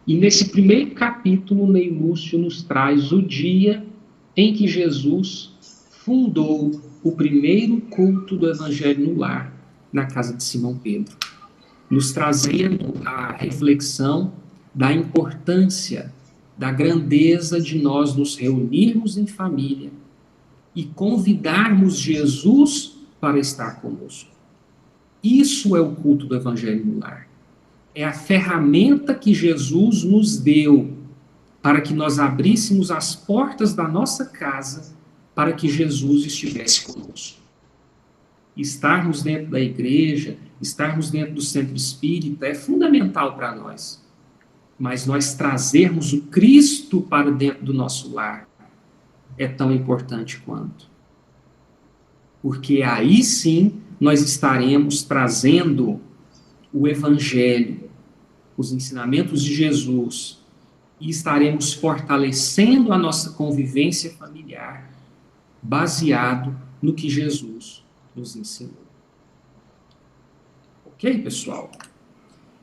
E nesse primeiro capítulo, Ney Lúcio nos traz o dia em que Jesus fundou o primeiro culto do Evangelho no lar, na casa de Simão Pedro, nos trazendo a reflexão da importância, da grandeza de nós nos reunirmos em família e convidarmos Jesus para estar conosco. Isso é o culto do Evangelho no lar. É a ferramenta que Jesus nos deu para que nós abríssemos as portas da nossa casa para que Jesus estivesse conosco. Estarmos dentro da igreja, estarmos dentro do centro espírita é fundamental para nós. Mas nós trazermos o Cristo para dentro do nosso lar é tão importante quanto. Porque aí sim nós estaremos trazendo o Evangelho, os ensinamentos de Jesus, e estaremos fortalecendo a nossa convivência familiar, baseado no que Jesus nos ensinou. Ok, pessoal?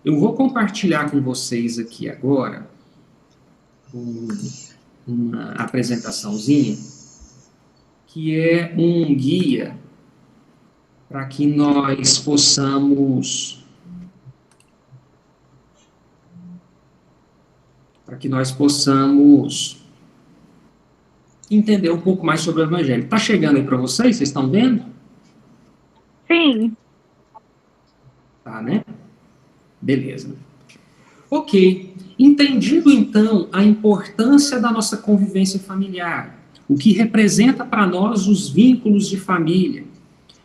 Eu vou compartilhar com vocês aqui agora uma apresentaçãozinha que é um guia para que nós possamos entender um pouco mais sobre o Evangelho. Está chegando aí para vocês? Vocês estão vendo? Sim. Tá, né? Beleza. Ok. Entendido, então, a importância da nossa convivência familiar, o que representa para nós os vínculos de família,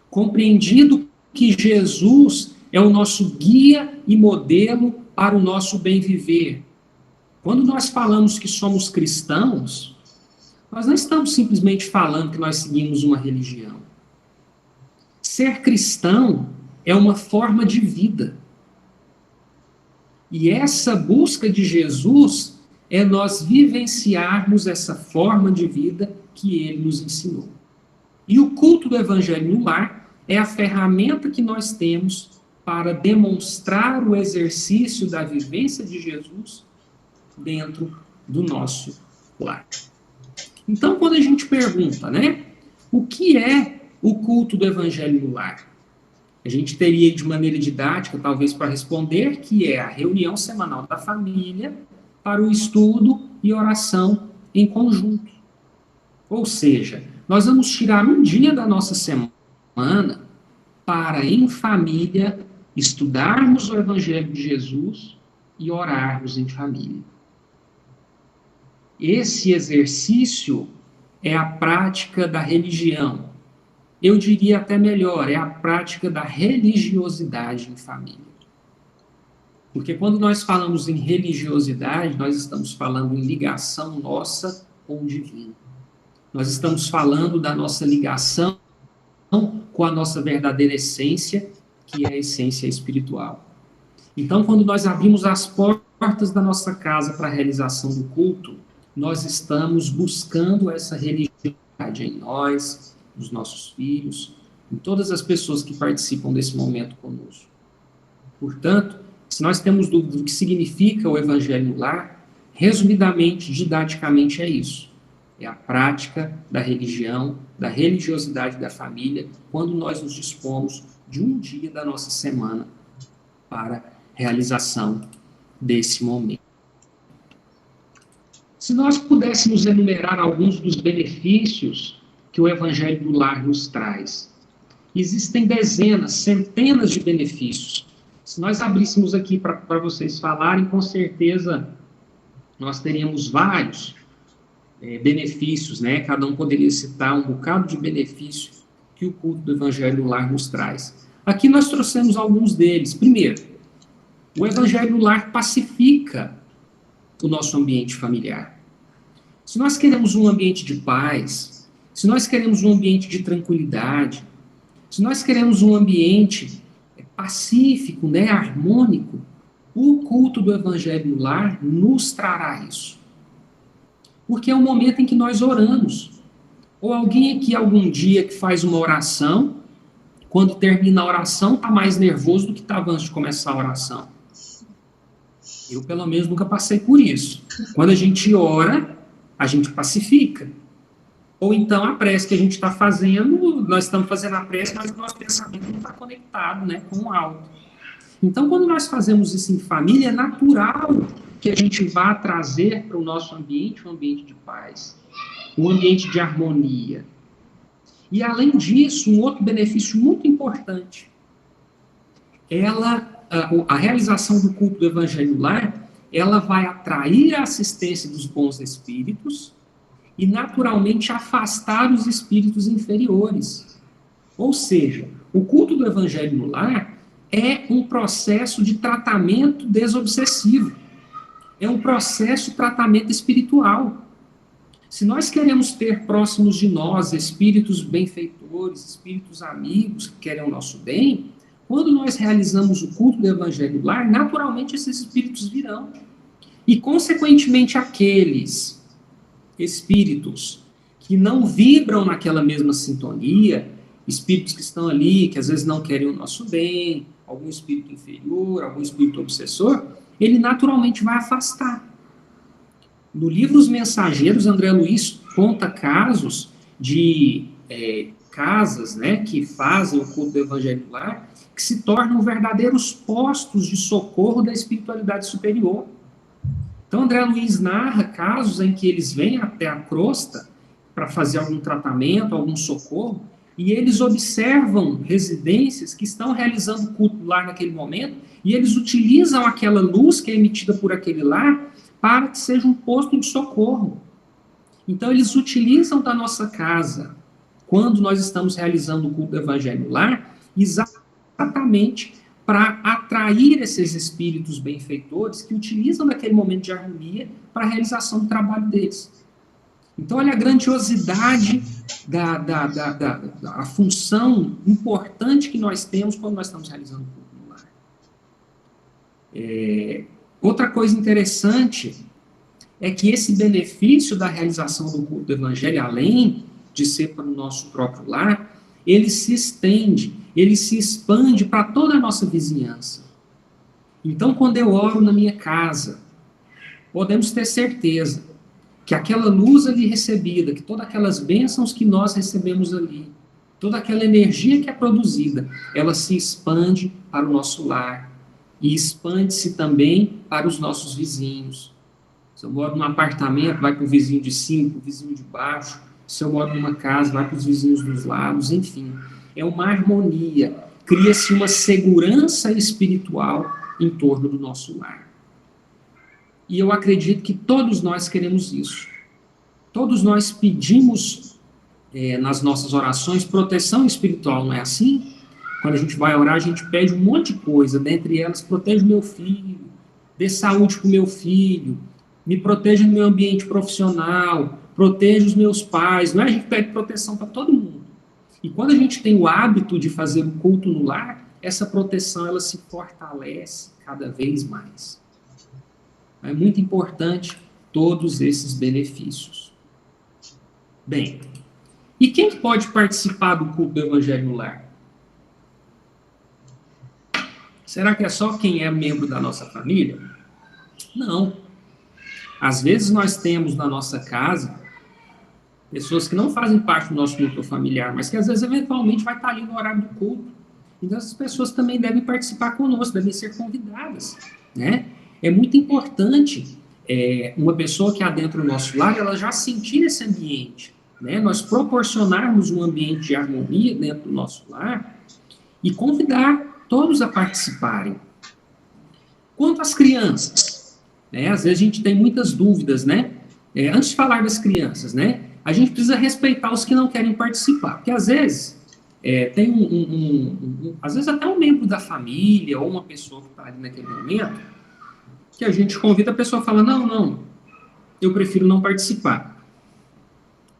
compreendido que Jesus é o nosso guia e modelo para o nosso bem viver. Quando nós falamos que somos cristãos, nós não estamos simplesmente falando que nós seguimos uma religião. Ser cristão é uma forma de vida. E essa busca de Jesus é nós vivenciarmos essa forma de vida que ele nos ensinou. E o culto do Evangelho no lar é a ferramenta que nós temos para demonstrar o exercício da vivência de Jesus dentro do nosso lar. Então, quando a gente pergunta, né, o que é o culto do Evangelho no lar? A gente teria, de maneira didática, talvez, para responder, que é a reunião semanal da família para o estudo e oração em conjunto. Ou seja, nós vamos tirar um dia da nossa semana para, em família, estudarmos o Evangelho de Jesus e orarmos em família. Esse exercício é a prática da religião. Eu diria até melhor, é a prática da religiosidade em família. Porque quando nós falamos em religiosidade, nós estamos falando em ligação nossa com o divino. Nós estamos falando da nossa ligação com a nossa verdadeira essência, que é a essência espiritual. Então, quando nós abrimos as portas da nossa casa para a realização do culto, nós estamos buscando essa religiosidade em nós, nos nossos filhos, em todas as pessoas que participam desse momento conosco. Portanto, se nós temos dúvida do que significa o Evangelho no lar, resumidamente, didaticamente, é isso. É a prática da religião, da religiosidade da família, quando nós nos dispomos de um dia da nossa semana para a realização desse momento. Se nós pudéssemos enumerar alguns dos benefícios que o Evangelho do lar nos traz, existem dezenas, centenas de benefícios. Se nós abríssemos aqui para vocês falarem, com certeza nós teríamos vários benefícios, né? Cada um poderia citar um bocado de benefício que o culto do Evangelho do lar nos traz. Aqui nós trouxemos alguns deles. Primeiro, o Evangelho do lar pacifica o nosso ambiente familiar. Se nós queremos um ambiente de paz, se nós queremos um ambiente de tranquilidade, se nós queremos um ambiente pacífico, né, harmônico, o culto do Evangelho no lar nos trará isso. Porque é o momento em que nós oramos. Ou alguém aqui algum dia que faz uma oração, quando termina a oração, está mais nervoso do que estava antes de começar a oração. Eu, pelo menos, nunca passei por isso. Quando a gente ora, a gente pacifica. Ou então a prece que a gente está fazendo, nós estamos fazendo a prece, mas o nosso pensamento não está conectado, né, com o alto. Então, quando nós fazemos isso em família, é natural que a gente vá trazer para o nosso ambiente um ambiente de paz, um ambiente de harmonia. E, além disso, um outro benefício muito importante, a realização do culto do Evangelho no lar, ela vai atrair a assistência dos bons espíritos e, naturalmente, afastar os espíritos inferiores. Ou seja, o culto do Evangelho no lar é um processo de tratamento desobsessivo. É um processo de tratamento espiritual. Se nós queremos ter próximos de nós espíritos benfeitores, espíritos amigos que querem o nosso bem, quando nós realizamos o culto do Evangelho no lar, naturalmente esses espíritos virão. E, consequentemente, aqueles espíritos que não vibram naquela mesma sintonia, espíritos que estão ali, que às vezes não querem o nosso bem, algum espírito inferior, algum espírito obsessor, ele naturalmente vai afastar. No livro Os Mensageiros, André Luiz conta casos de casas, né, que fazem o culto do Evangelho no lar, que se tornam verdadeiros postos de socorro da espiritualidade superior. Então, André Luiz narra casos em que eles vêm até a crosta para fazer algum tratamento, algum socorro, e eles observam residências que estão realizando culto lar naquele momento, e eles utilizam aquela luz que é emitida por aquele lar para que seja um posto de socorro. Então, eles utilizam da nossa casa, quando nós estamos realizando o culto do Evangelho lar, exatamente para atrair esses espíritos benfeitores que utilizam daquele momento de harmonia para a realização do trabalho deles. Então, olha a grandiosidade da função importante que nós temos quando nós estamos realizando o culto no lar. Outra coisa interessante é que esse benefício da realização do culto do Evangelho, além de ser para o nosso próprio lar, ele se estende, ele se expande para toda a nossa vizinhança. Então, quando eu oro na minha casa, podemos ter certeza que aquela luz ali recebida, que todas aquelas bênçãos que nós recebemos ali, toda aquela energia que é produzida, ela se expande para o nosso lar e expande-se também para os nossos vizinhos. Se eu moro num apartamento, vai para o vizinho de cima, para o vizinho de baixo. Se eu moro numa casa, vai para os vizinhos dos lados, enfim. É uma harmonia, cria-se uma segurança espiritual em torno do nosso lar. E eu acredito que todos nós queremos isso. Todos nós pedimos nas nossas orações proteção espiritual, não é assim? Quando a gente vai orar, a gente pede um monte de coisa, dentre elas, proteja o meu filho, dê saúde para o meu filho, me proteja no meu ambiente profissional, proteja os meus pais, não é? A gente pede proteção para todo mundo. E quando a gente tem o hábito de fazer o culto no lar, essa proteção ela se fortalece cada vez mais. É muito importante todos esses benefícios. Bem, e quem pode participar do culto do Evangelho no lar? Será que é só quem é membro da nossa família? Não. Às vezes nós temos na nossa casa pessoas que não fazem parte do nosso núcleo familiar, mas que às vezes eventualmente vai estar ali no horário do culto. Então essas pessoas também devem participar conosco, devem ser convidadas, né? É muito importante uma pessoa que adentra o nosso lar, ela já sentir esse ambiente, né? Nós proporcionarmos um ambiente de harmonia dentro do nosso lar e convidar todos a participarem. Quanto às crianças, né? Às vezes a gente tem muitas dúvidas, né? Antes de falar das crianças, né? A gente precisa respeitar os que não querem participar, porque às vezes tem às vezes até um membro da família ou uma pessoa que está ali naquele momento que a gente convida, a pessoa fala, não, eu prefiro não participar.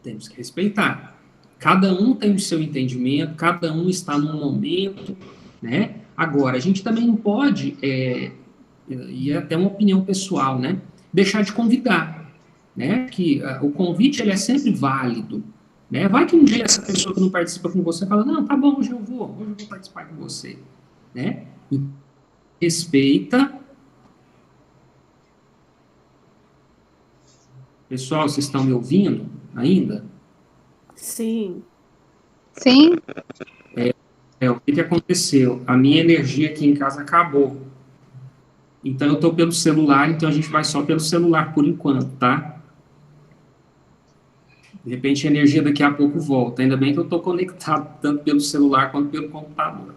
Temos que respeitar. Cada um tem o seu entendimento, cada um está num momento, né? Agora, a gente também não pode, e é até uma opinião pessoal, né? Deixar de convidar, né? Que o convite, ele é sempre válido, né? Vai que um dia essa pessoa que não participa com você fala, não, tá bom, hoje eu vou participar com você, né? E respeita. Pessoal, vocês estão me ouvindo ainda? Sim. Sim. O que aconteceu? A minha energia aqui em casa acabou. Então, eu estou pelo celular, então a gente vai só pelo celular por enquanto, tá? De repente, a energia daqui a pouco volta. Ainda bem que eu estou conectado tanto pelo celular quanto pelo computador.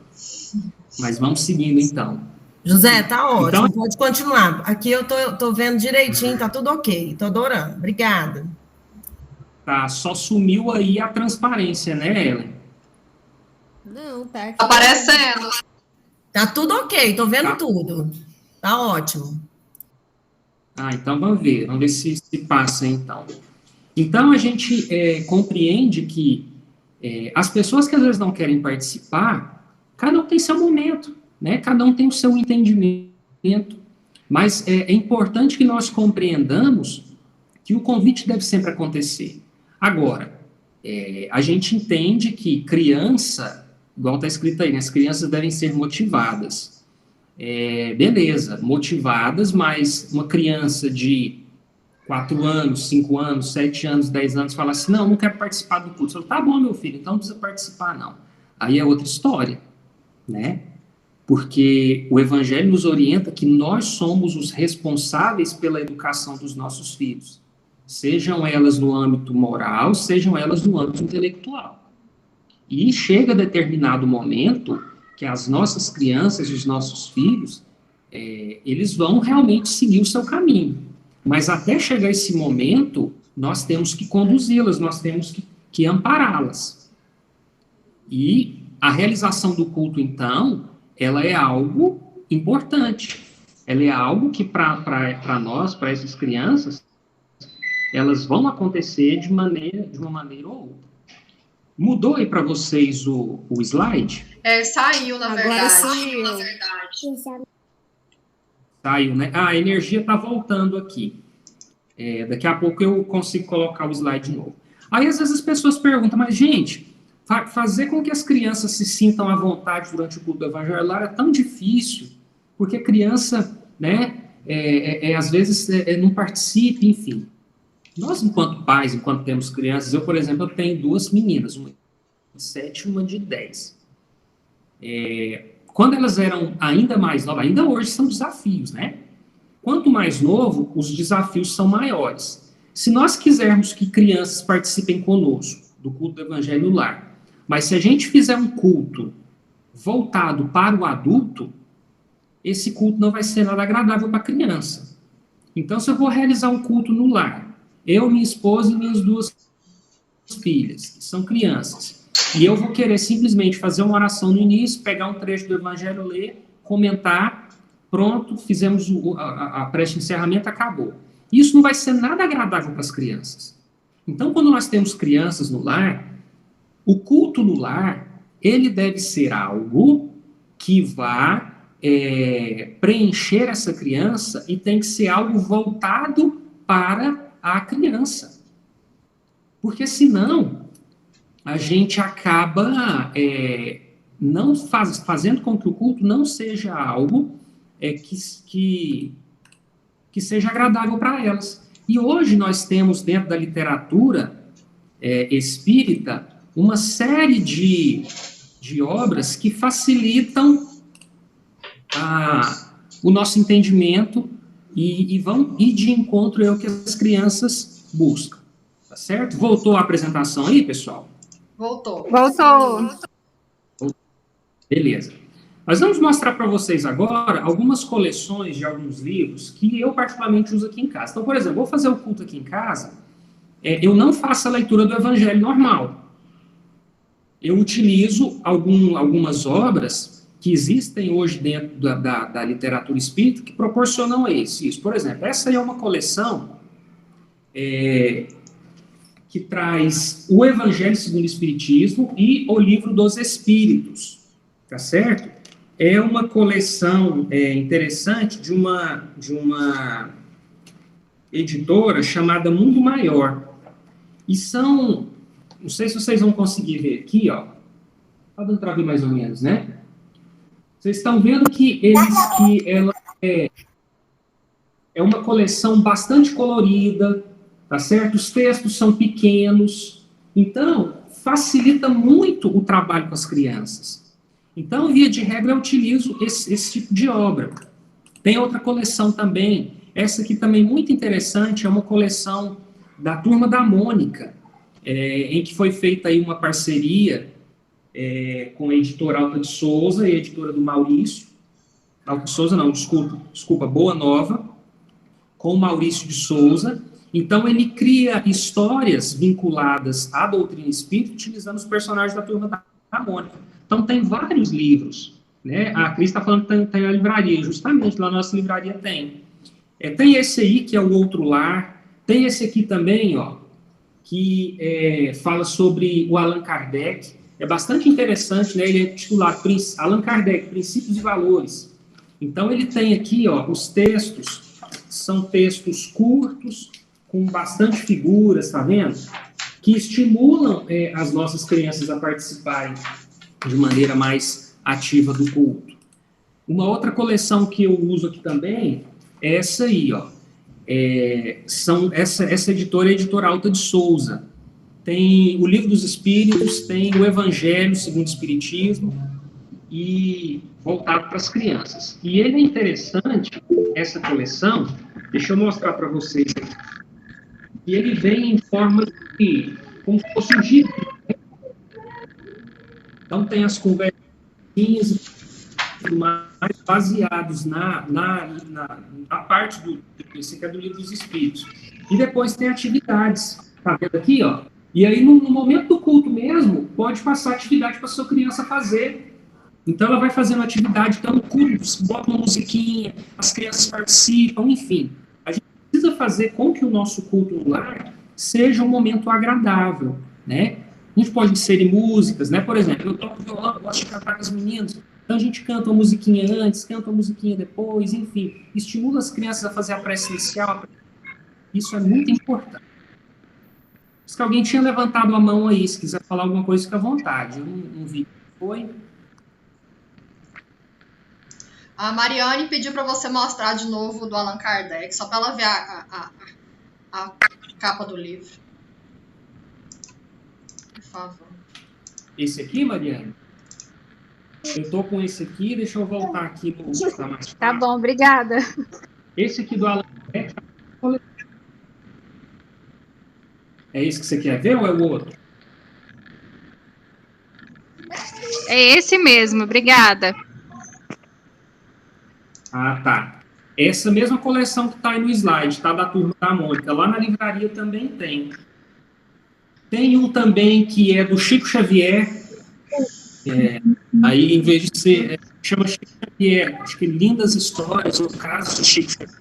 Mas vamos seguindo, então. José, tá ótimo, Então, pode continuar. Aqui eu tô vendo direitinho, tá tudo ok. Tô adorando. Obrigada. tá, só sumiu aí a transparência, né, Ellen? Não, tá aqui. Aparecendo. Tá tudo ok, tô vendo Tá. tudo. Tá ótimo. Então vamos ver se passa, então. Então, a gente compreende que as pessoas que às vezes não querem participar, cada um tem seu momento, né? Cada um tem o seu entendimento, mas é importante que nós compreendamos que o convite deve sempre acontecer. Agora, a gente entende que criança, igual está escrito aí, né? As crianças devem ser motivadas. Beleza, motivadas, mas uma criança de 4 anos, 5 anos, 7 anos, 10 anos, fala assim, não quero participar do curso. Eu falo, tá bom, meu filho, então não precisa participar, não. Aí é outra história, né? Porque o Evangelho nos orienta que nós somos os responsáveis pela educação dos nossos filhos. sejam elas no âmbito moral, sejam elas no âmbito intelectual. E chega determinado momento que as nossas crianças, os nossos filhos, eles vão realmente seguir o seu caminho. Mas até chegar esse momento, nós temos que conduzi-las, nós temos que ampará-las. E a realização do culto, então, ela é algo importante. Ela é algo que, para nós, para essas crianças, elas vão acontecer de uma maneira ou outra. Mudou aí para vocês o slide? Saiu, na Agora verdade. saiu. Saiu, né? A energia está voltando aqui. Daqui a pouco eu consigo colocar o slide de novo. Aí, às vezes, as pessoas perguntam, mas, gente, fazer com que as crianças se sintam à vontade durante o culto do Evangelho Lar é tão difícil, porque a criança, né, às vezes, não participa, enfim. Nós, enquanto pais, enquanto temos crianças, eu, por exemplo, eu tenho 2 meninas, uma de 7 e uma de 10. Quando elas eram ainda mais novas, ainda hoje são desafios, né? Quanto mais novo, os desafios são maiores. Se nós quisermos que crianças participem conosco do culto do Evangelho Lar, mas se a gente fizer um culto voltado para o adulto, esse culto não vai ser nada agradável para a criança. Então, se eu vou realizar um culto no lar, eu, minha esposa e minhas 2 filhas, que são crianças, e eu vou querer simplesmente fazer uma oração no início, pegar um trecho do Evangelho, ler, comentar, pronto, fizemos a prece de encerramento, acabou. Isso não vai ser nada agradável para as crianças. Então, quando nós temos crianças no lar, o culto no lar, ele deve ser algo que vá preencher essa criança e tem que ser algo voltado para a criança. Porque senão, a gente acaba não fazendo com que o culto não seja algo que seja agradável para elas. E hoje nós temos dentro da literatura espírita uma série de obras que facilitam o nosso entendimento e vão ir de encontro ao que as crianças buscam. Tá certo? Voltou a apresentação aí, pessoal? Voltou. Beleza. Nós vamos mostrar para vocês agora algumas coleções de alguns livros que eu particularmente uso aqui em casa. Então, por exemplo, vou fazer o culto aqui em casa, eu não faço a leitura do Evangelho normal. Eu utilizo algumas obras que existem hoje dentro da literatura espírita que proporcionam isso. Por exemplo, essa aí é uma coleção que traz o Evangelho segundo o Espiritismo e o Livro dos Espíritos, tá certo? É uma coleção interessante de uma editora chamada Mundo Maior. E são, não sei se vocês vão conseguir ver aqui, ó. Tá dando para ver mais ou menos, né? Vocês estão vendo que ela é uma coleção bastante colorida, tá certo? Os textos são pequenos, então facilita muito o trabalho com as crianças. Então, via de regra, eu utilizo esse tipo de obra. Tem outra coleção também, essa aqui também muito interessante, é uma coleção da Turma da Mônica, em que foi feita aí uma parceria com a editora Alta de Souza e a editora do Maurício. Alta de Souza não, desculpa, Boa Nova, com o Maurício de Souza. Então, ele cria histórias vinculadas à doutrina espírita, utilizando os personagens da Turma da Mônica. Então, tem vários livros, né? A Cris está falando que tem a livraria, justamente, lá na nossa livraria tem. Tem esse aí, que é o Outro Lar, tem esse aqui também, ó, que fala sobre o Allan Kardec, é bastante interessante, né? Ele é titulado Allan Kardec, Princípios e Valores. Então, ele tem aqui, ó, os textos, são textos curtos, com bastante figuras, tá vendo? Que estimulam as nossas crianças a participarem de maneira mais ativa do culto. Uma outra coleção que eu uso aqui também é essa aí, ó. Essa editora é a editora Alta de Souza. Tem o Livro dos Espíritos, tem o Evangelho segundo o Espiritismo, e voltado para as crianças. E ele é interessante, essa coleção, deixa eu mostrar para vocês aqui. e ele vem em forma de, como se fosse um gibi. Então, tem as conversinhas mais baseados na parte esse aqui é do Livro dos Espíritos. E depois tem atividades, tá vendo aqui, ó? E aí, no momento do culto mesmo, pode passar atividade para sua criança fazer. Então, ela vai fazendo atividade, então, no culto, bota uma musiquinha, as crianças participam, enfim. A gente precisa fazer com que o nosso culto no lar seja um momento agradável, né? A gente pode inserir músicas, né? Por exemplo, eu toco violão, gosto de cantar com as meninas, então a gente canta uma musiquinha antes, canta uma musiquinha depois, enfim. Estimula as crianças a fazer a prece inicial. Isso é muito importante. Se alguém tinha levantado a mão aí, se quiser falar alguma coisa, fica à vontade. Eu não vi. Foi? A Mariane pediu para você mostrar de novo do Allan Kardec, só para ela ver a capa do livro. Por favor. Esse aqui, Mariane? Eu tô com esse aqui, deixa eu voltar aqui para mais fácil. Tá bom, obrigada. Esse aqui do Allan Kardec. É esse que você quer ver ou é o outro? É esse mesmo, obrigada. Ah, tá. Essa mesma coleção que está aí no slide, tá? Da Turma da Mônica. Lá na livraria também tem. Tem um também que é do Chico Xavier. Aí, em vez de ser... chama Chico Xavier. Acho que Lindas Histórias, ou Casos do Chico Xavier.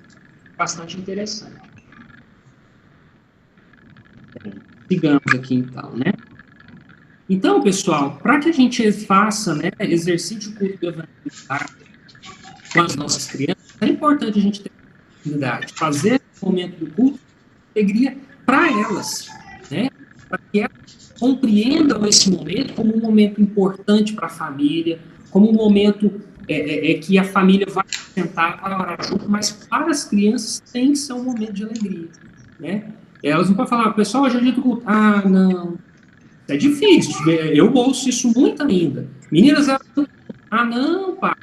Bastante interessante. Sigamos aqui, então, né? Então, pessoal, para que a gente faça, né, exercite o culto do evangelho com as nossas crianças, é importante a gente ter a oportunidade de fazer o momento do culto alegria para elas, né? Para que elas compreendam esse momento como um momento importante para a família, como um momento que a família vai sentar, vai orar junto, mas para as crianças tem que ser um momento de alegria, né? Elas não podem falar, pessoal, hoje é dia do culto. Ah, não. É difícil. Eu ouço isso muito ainda. Meninas, não, pai.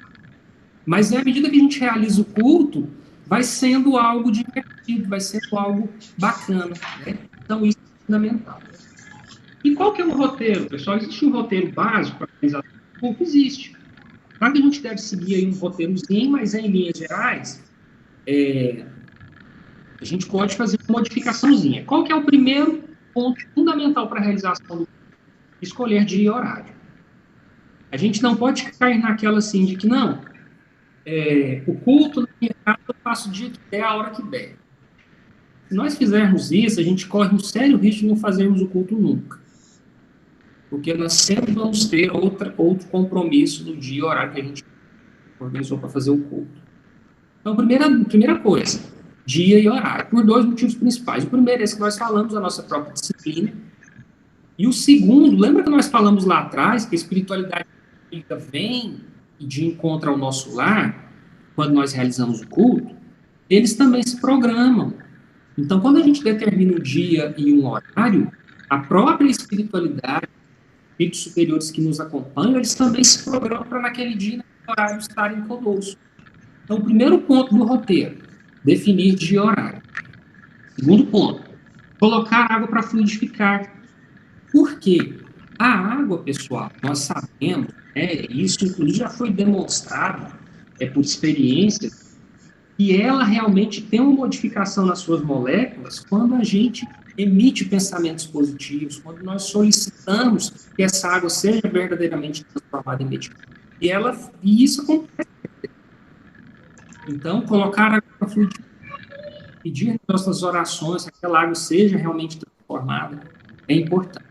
Mas à medida que a gente realiza o culto, vai sendo algo divertido, vai sendo algo bacana, né? Então, isso é fundamental. E qual que é o roteiro, pessoal? Existe um roteiro básico para realizar o culto? Existe. Claro que a gente deve seguir aí um roteirozinho, mas em linhas gerais, a gente pode fazer uma modificaçãozinha. Qual que é o primeiro ponto fundamental para a realização do culto? Escolher dia e horário. A gente não pode cair naquela assim de que, não, o culto na minha casa eu faço o dia que der, a hora que der. Se nós fizermos isso, a gente corre um sério risco de não fazermos o culto nunca. Porque nós sempre vamos ter outro compromisso no dia e horário que a gente organizou para fazer o culto. Então, primeira coisa, dia e horário, por dois motivos principais. O primeiro é esse que nós falamos, a nossa própria disciplina. E o segundo, lembra que nós falamos lá atrás que a espiritualidade vem de encontro ao nosso lar, quando nós realizamos o culto, eles também se programam. Então, quando a gente determina um dia e um horário, a própria espiritualidade, espíritos superiores que nos acompanham, eles também se programam para naquele dia e naquele horário estarem conosco. Então, o primeiro ponto do roteiro, definir dia e horário. Segundo ponto, colocar água para fluidificar. Por quê? A água, pessoal, nós sabemos, isso inclusive já foi demonstrado por experiência, que ela realmente tem uma modificação nas suas moléculas quando a gente emite pensamentos positivos, quando nós solicitamos que essa água seja verdadeiramente transformada em medicamento. E isso acontece. Então, colocar água para fluidificar, pedir nas nossas orações que aquela água seja realmente transformada, é importante.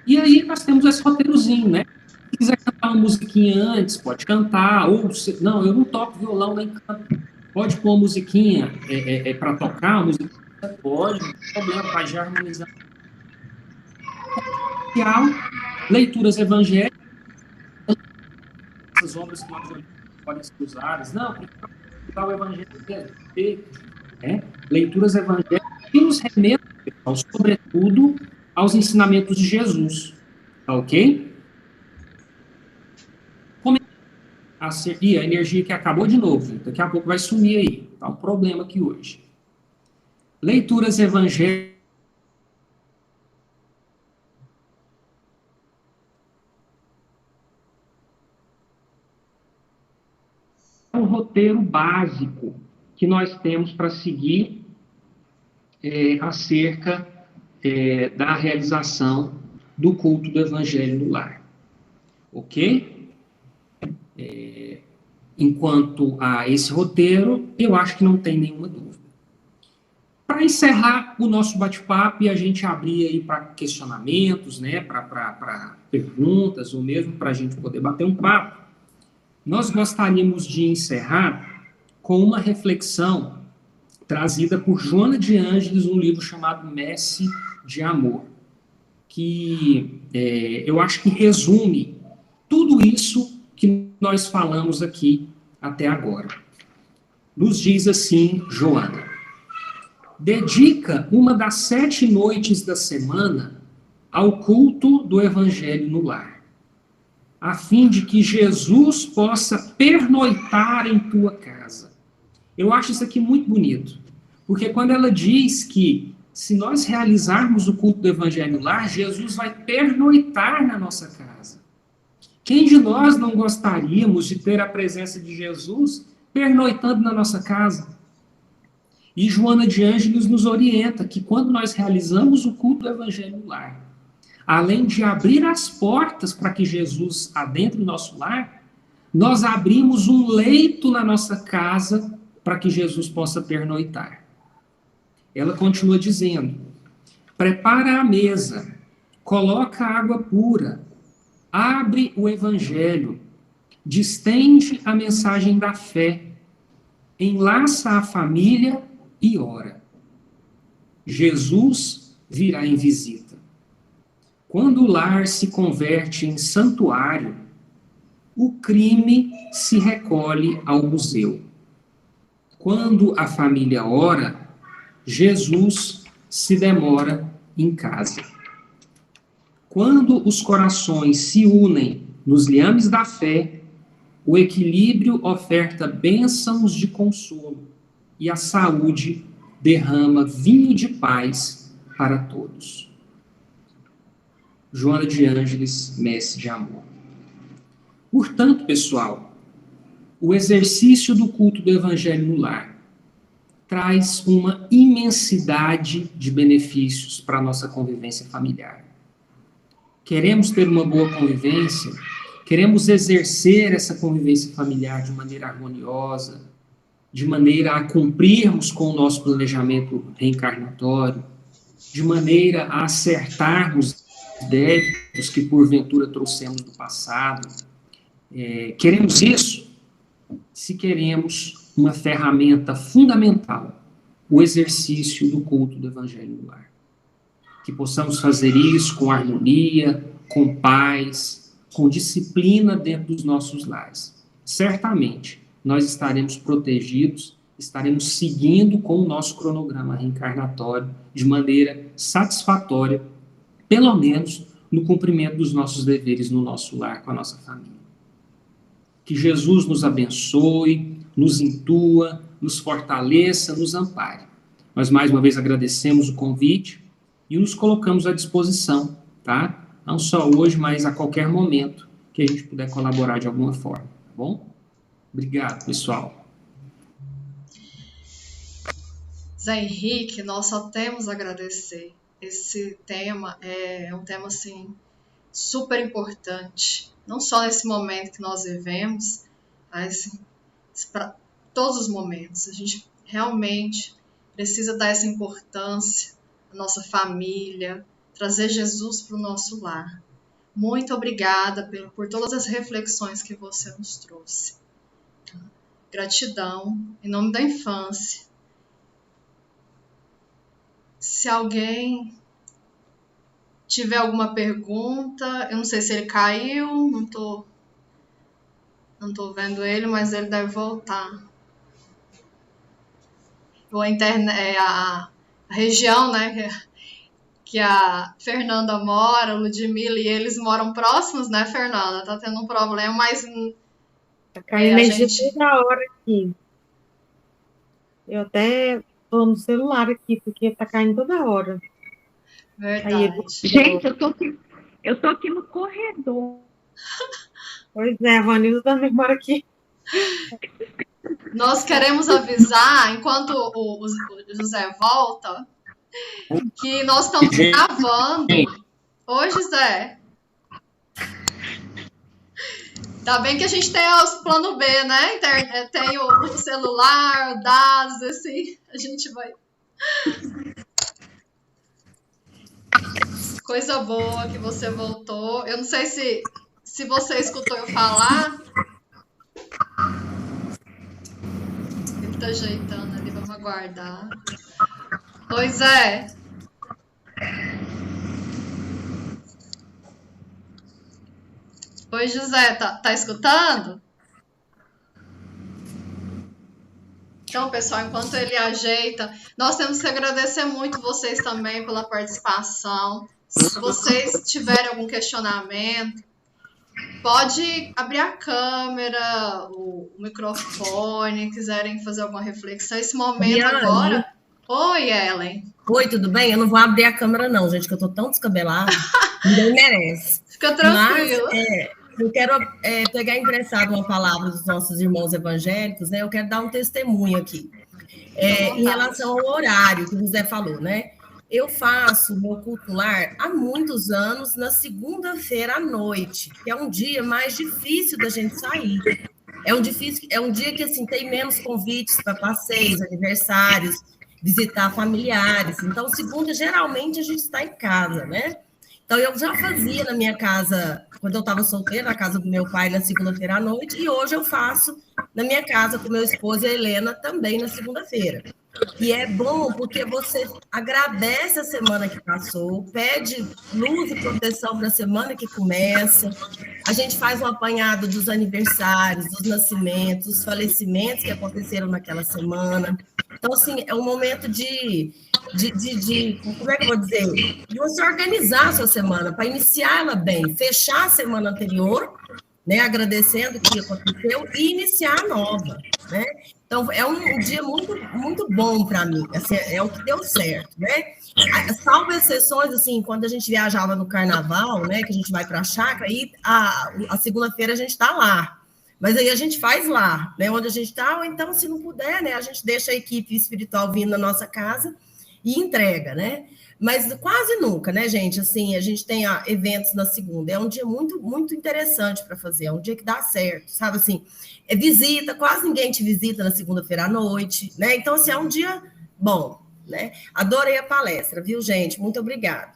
E aí nós temos esse roteirozinho, né? Se quiser cantar uma musiquinha antes, pode cantar, ou não, eu não toco violão nem canto. Pode pôr uma musiquinha para tocar, uma musiquinha, pode, não tem problema, vai já harmonizar. Leituras evangélicas, essas obras que nós podem ser usadas, não, para o evangelho leituras evangélicas que nos remetem, sobretudo, aos ensinamentos de Jesus, tá ok? E a energia que acabou de novo, daqui a pouco vai sumir aí, tá um problema aqui hoje. Leituras evangélicas. Um roteiro básico que nós temos para seguir acerca da realização do culto do Evangelho no lar. Ok? Enquanto a esse roteiro, eu acho que não tem nenhuma dúvida. Para encerrar o nosso bate-papo e a gente abrir aí para questionamentos, né, para perguntas, ou mesmo para a gente poder bater um papo, nós gostaríamos de encerrar com uma reflexão trazida por Joana de Ângeles, um livro chamado Messe de Amor, que eu acho que resume tudo isso que nós falamos aqui até agora. Nos diz assim, Joana: dedica uma das 7 noites da semana ao culto do Evangelho no lar, a fim de que Jesus possa pernoitar em tua casa. Eu acho isso aqui muito bonito, porque quando ela diz que se nós realizarmos o culto do Evangelho no lar, Jesus vai pernoitar na nossa casa. Quem de nós não gostaríamos de ter a presença de Jesus pernoitando na nossa casa? E Joana de Ângeles nos orienta que quando nós realizamos o culto do Evangelho no lar, além de abrir as portas para que Jesus adentre o nosso lar, nós abrimos um leito na nossa casa para que Jesus possa pernoitar. Ela continua dizendo: prepara a mesa, coloca água pura, abre o Evangelho, distende a mensagem da fé, enlaça a família e ora. Jesus virá em visita. Quando o lar se converte em santuário, o crime se recolhe ao museu. Quando a família ora, Jesus se demora em casa. Quando os corações se unem nos liames da fé, o equilíbrio oferta bênçãos de consolo e a saúde derrama vinho de paz para todos. Joana de Ângeles, Messe de Amor. Portanto, pessoal, o exercício do culto do Evangelho no lar traz uma imensidade de benefícios para a nossa convivência familiar. Queremos ter uma boa convivência, queremos exercer essa convivência familiar de maneira harmoniosa, de maneira a cumprirmos com o nosso planejamento reencarnatório, de maneira a acertarmos débitos que porventura trouxemos do passado. Queremos isso se queremos uma ferramenta fundamental, o exercício do culto do Evangelho no lar. Que possamos fazer isso com harmonia, com paz, com disciplina dentro dos nossos lares. Certamente, nós estaremos protegidos, estaremos seguindo com o nosso cronograma reencarnatório de maneira satisfatória, pelo menos no cumprimento dos nossos deveres no nosso lar, com a nossa família. Que Jesus nos abençoe, nos intua, nos fortaleça, nos ampare. Nós mais uma vez agradecemos o convite e nos colocamos à disposição, tá? Não só hoje, mas a qualquer momento que a gente puder colaborar de alguma forma, tá bom? Obrigado, pessoal. Zé Henrique, nós só temos a agradecer. Esse tema é um tema, assim, super importante. Não só nesse momento que nós vivemos, mas para todos os momentos. A gente realmente precisa dar essa importância à nossa família, trazer Jesus para o nosso lar. Muito obrigada por todas as reflexões que você nos trouxe. Gratidão, em nome da infância. Se alguém tiver alguma pergunta, eu não sei se ele caiu, não tô vendo ele, mas ele deve voltar. Ou a região, né, que a Fernanda mora, Ludmila, e eles moram próximos, né, Fernanda? Tá tendo um problema, mas Tá caindo energia toda hora aqui. Eu até tô no celular aqui, porque tá caindo toda hora. Aí ele... Verdade. Gente, eu tô aqui no corredor. Pois é, a Vanilda também mora aqui. Nós queremos avisar, enquanto o José volta, que nós estamos gravando. Oi, José. Tá bem que a gente tem os plano B, né? Tem o celular, dados, assim. A gente vai. Coisa boa que você voltou. Eu não sei se você escutou eu falar. Ele tá ajeitando ali, vamos aguardar. Pois é. Oi, José, tá escutando? Então, pessoal, enquanto ele ajeita, nós temos que agradecer muito vocês também pela participação. Se vocês tiverem algum questionamento, pode abrir a câmera, o microfone, quiserem fazer alguma reflexão. Esse momento Diane. agora... Oi, Ellen. Oi, tudo bem? Eu não vou abrir a câmera, não, gente, que eu tô tão descabelada. Ninguém merece. Fica tranquilo. Mas eu quero pegar emprestado uma palavra dos nossos irmãos evangélicos, né? Eu quero dar um testemunho aqui. Em relação ao horário que o José falou, né? Eu faço meu culto lar há muitos anos na segunda-feira à noite, que é um dia mais difícil da gente sair. É um dia que assim, tem menos convites para passeios, aniversários, visitar familiares. Então, segunda, geralmente, a gente está em casa, né? Então, eu já fazia na minha casa, quando eu estava solteira, na casa do meu pai, na segunda-feira à noite, e hoje eu faço na minha casa com meu esposo e a Helena também na segunda-feira. E é bom porque você agradece a semana que passou, pede luz e proteção para a semana que começa. A gente faz um apanhado dos aniversários, dos nascimentos, dos falecimentos que aconteceram naquela semana. Então, assim, é um momento como é que eu vou dizer? De você organizar a sua semana, para iniciar ela bem, fechar a semana anterior, né, agradecendo o que aconteceu, e iniciar a nova, né? Então, é um dia muito, muito bom para mim, assim, é o que deu certo, né? Salvo exceções, assim, quando a gente viajava no carnaval, né, que a gente vai para a chácara, aí a segunda-feira a gente está lá. Mas aí a gente faz lá, né, onde a gente está, ou então, se não puder, né, a gente deixa a equipe espiritual vindo na nossa casa e entrega, né? Mas quase nunca, né, gente? Assim, a gente tem eventos na segunda. É um dia muito, muito interessante para fazer. É um dia que dá certo, sabe? Assim, visita, quase ninguém te visita na segunda-feira à noite, né? Então, assim, é um dia bom, né? Adorei a palestra, viu, gente? Muito obrigada.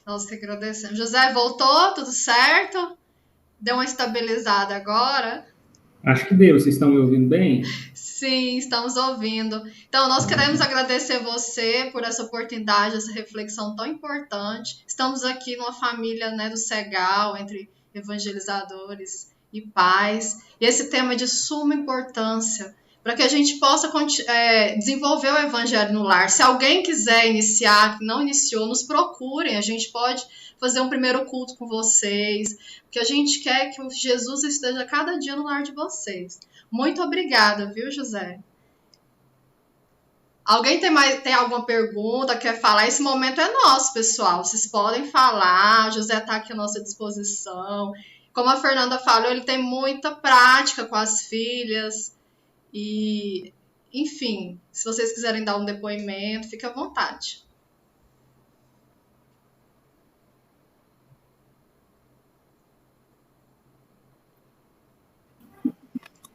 Nós que agradecemos. José, voltou? Tudo certo? Deu uma estabilizada agora? Acho que deu. Vocês estão me ouvindo bem? Sim, estamos ouvindo. Então, nós queremos agradecer você por essa oportunidade, essa reflexão tão importante. Estamos aqui numa família, né, do Cegal, entre evangelizadores e pais. E esse tema é de suma importância para que a gente possa desenvolver o evangelho no lar. Se alguém quiser iniciar, que não iniciou, nos procurem. A gente pode fazer um primeiro culto com vocês, porque a gente quer que o Jesus esteja cada dia no lar de vocês. Muito obrigada, viu, José? Alguém tem alguma pergunta, quer falar? Esse momento é nosso, pessoal. Vocês podem falar, o José está aqui à nossa disposição. Como a Fernanda falou, ele tem muita prática com as filhas. E, enfim, se vocês quiserem dar um depoimento, fique à vontade.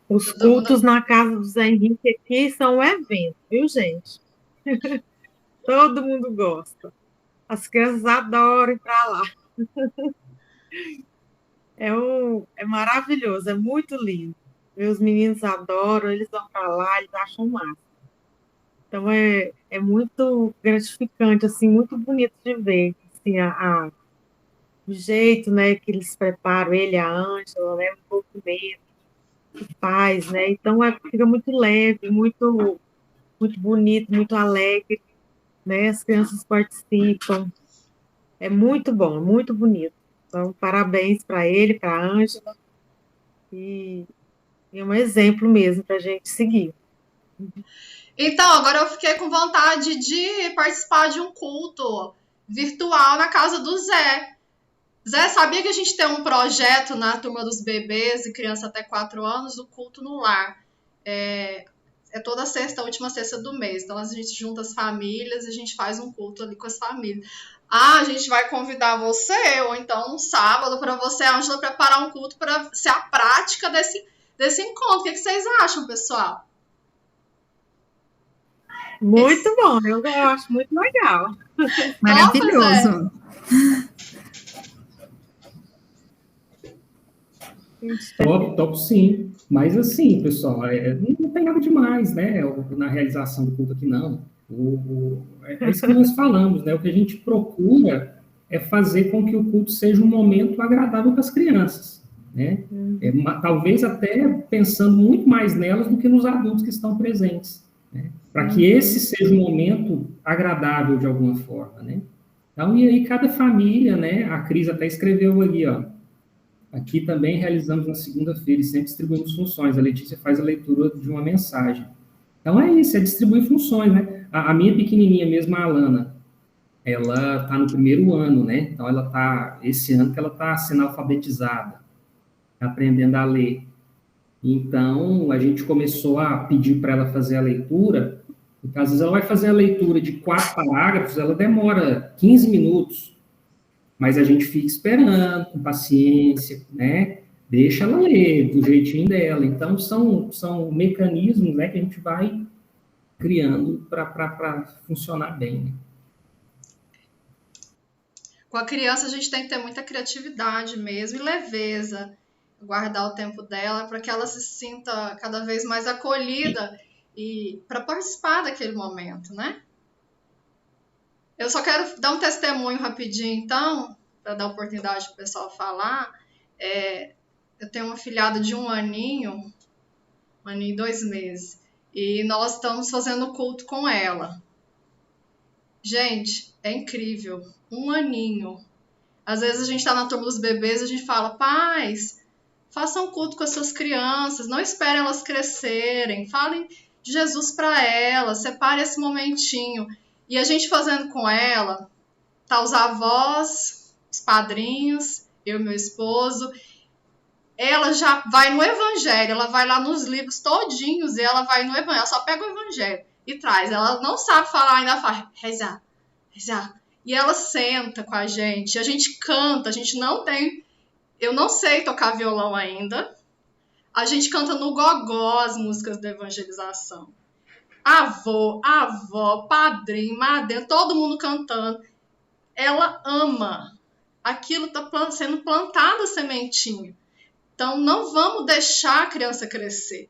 Os cultos na casa do Zé Henrique aqui são um evento, viu, gente? Todo mundo gosta. As crianças adoram ir para lá. É maravilhoso, é muito lindo. Meus meninos adoram, eles vão para lá, eles acham massa. Então, é muito gratificante, assim, muito bonito de ver assim, o jeito, né, que eles preparam, ele, a Ângela, né, o movimento que faz, né? Então, fica muito leve, muito, muito bonito, muito alegre, né? As crianças participam. É muito bom, muito bonito. Então, parabéns para ele, para a Ângela. E E é um exemplo mesmo para a gente seguir. Então, agora eu fiquei com vontade de participar de um culto virtual na casa do Zé. Zé, sabia que a gente tem um projeto na turma dos bebês e criança até 4 anos, do culto no lar? É toda sexta, a última sexta do mês. Então, a gente junta as famílias e a gente faz um culto ali com as famílias. Ah, a gente vai convidar você, ou então um sábado, para você, Ângela, preparar um culto para ser a prática desse encontro. O que vocês acham, pessoal? Muito bom, eu acho muito legal. Maravilhoso. Top sim. Mas assim, pessoal, não tem nada demais, né? Na realização do culto aqui, não. É isso que nós falamos, né? O que a gente procura é fazer com que o culto seja um momento agradável para as crianças, né? Talvez até pensando muito mais nelas do que nos adultos que estão presentes, né? Para que esse seja um momento agradável de alguma forma, né? Então, e aí cada família, né? A Cris até escreveu ali, ó. Aqui também realizamos na segunda-feira e sempre distribuímos funções. A Letícia faz a leitura de uma mensagem. Então é isso, é distribuir funções, né? A minha pequenininha mesmo, a Alana, ela está no 1º ano, né? Então ela está, esse ano que ela está sendo alfabetizada, aprendendo a ler. Então a gente começou a pedir para ela fazer a leitura, porque às vezes ela vai fazer a leitura de 4 parágrafos, ela demora 15 minutos. Mas a gente fica esperando, com paciência, né? Deixa ela ler do jeitinho dela. Então, são mecanismos, né, que a gente vai criando para funcionar bem. Né? Com a criança, a gente tem que ter muita criatividade mesmo e leveza, guardar o tempo dela para que ela se sinta cada vez mais acolhida e para participar daquele momento, né? Eu só quero dar um testemunho rapidinho, então, para dar oportunidade para o pessoal falar. Eu tenho uma filhada de 1 aninho e 2 meses, e nós estamos fazendo culto com ela. Gente, é incrível. 1 aninho. Às vezes a gente está na turma dos bebês e a gente fala, pais, façam culto com as suas crianças, não esperem elas crescerem, falem de Jesus para elas, separe esse momentinho. E a gente fazendo com ela, tá os avós, os padrinhos, eu e meu esposo. Ela já vai no evangelho, ela vai lá nos livros todinhos e ela vai no evangelho, ela só pega o evangelho e traz. Ela não sabe falar, ainda faz rezar, rezar. E ela senta com a gente canta, a gente não tem... Eu não sei tocar violão ainda. A gente canta no gogó as músicas da evangelização. Avô, avó, padrinho, madrinha, todo mundo cantando. Ela ama. Aquilo está sendo plantado a sementinha. Então, não vamos deixar a criança crescer.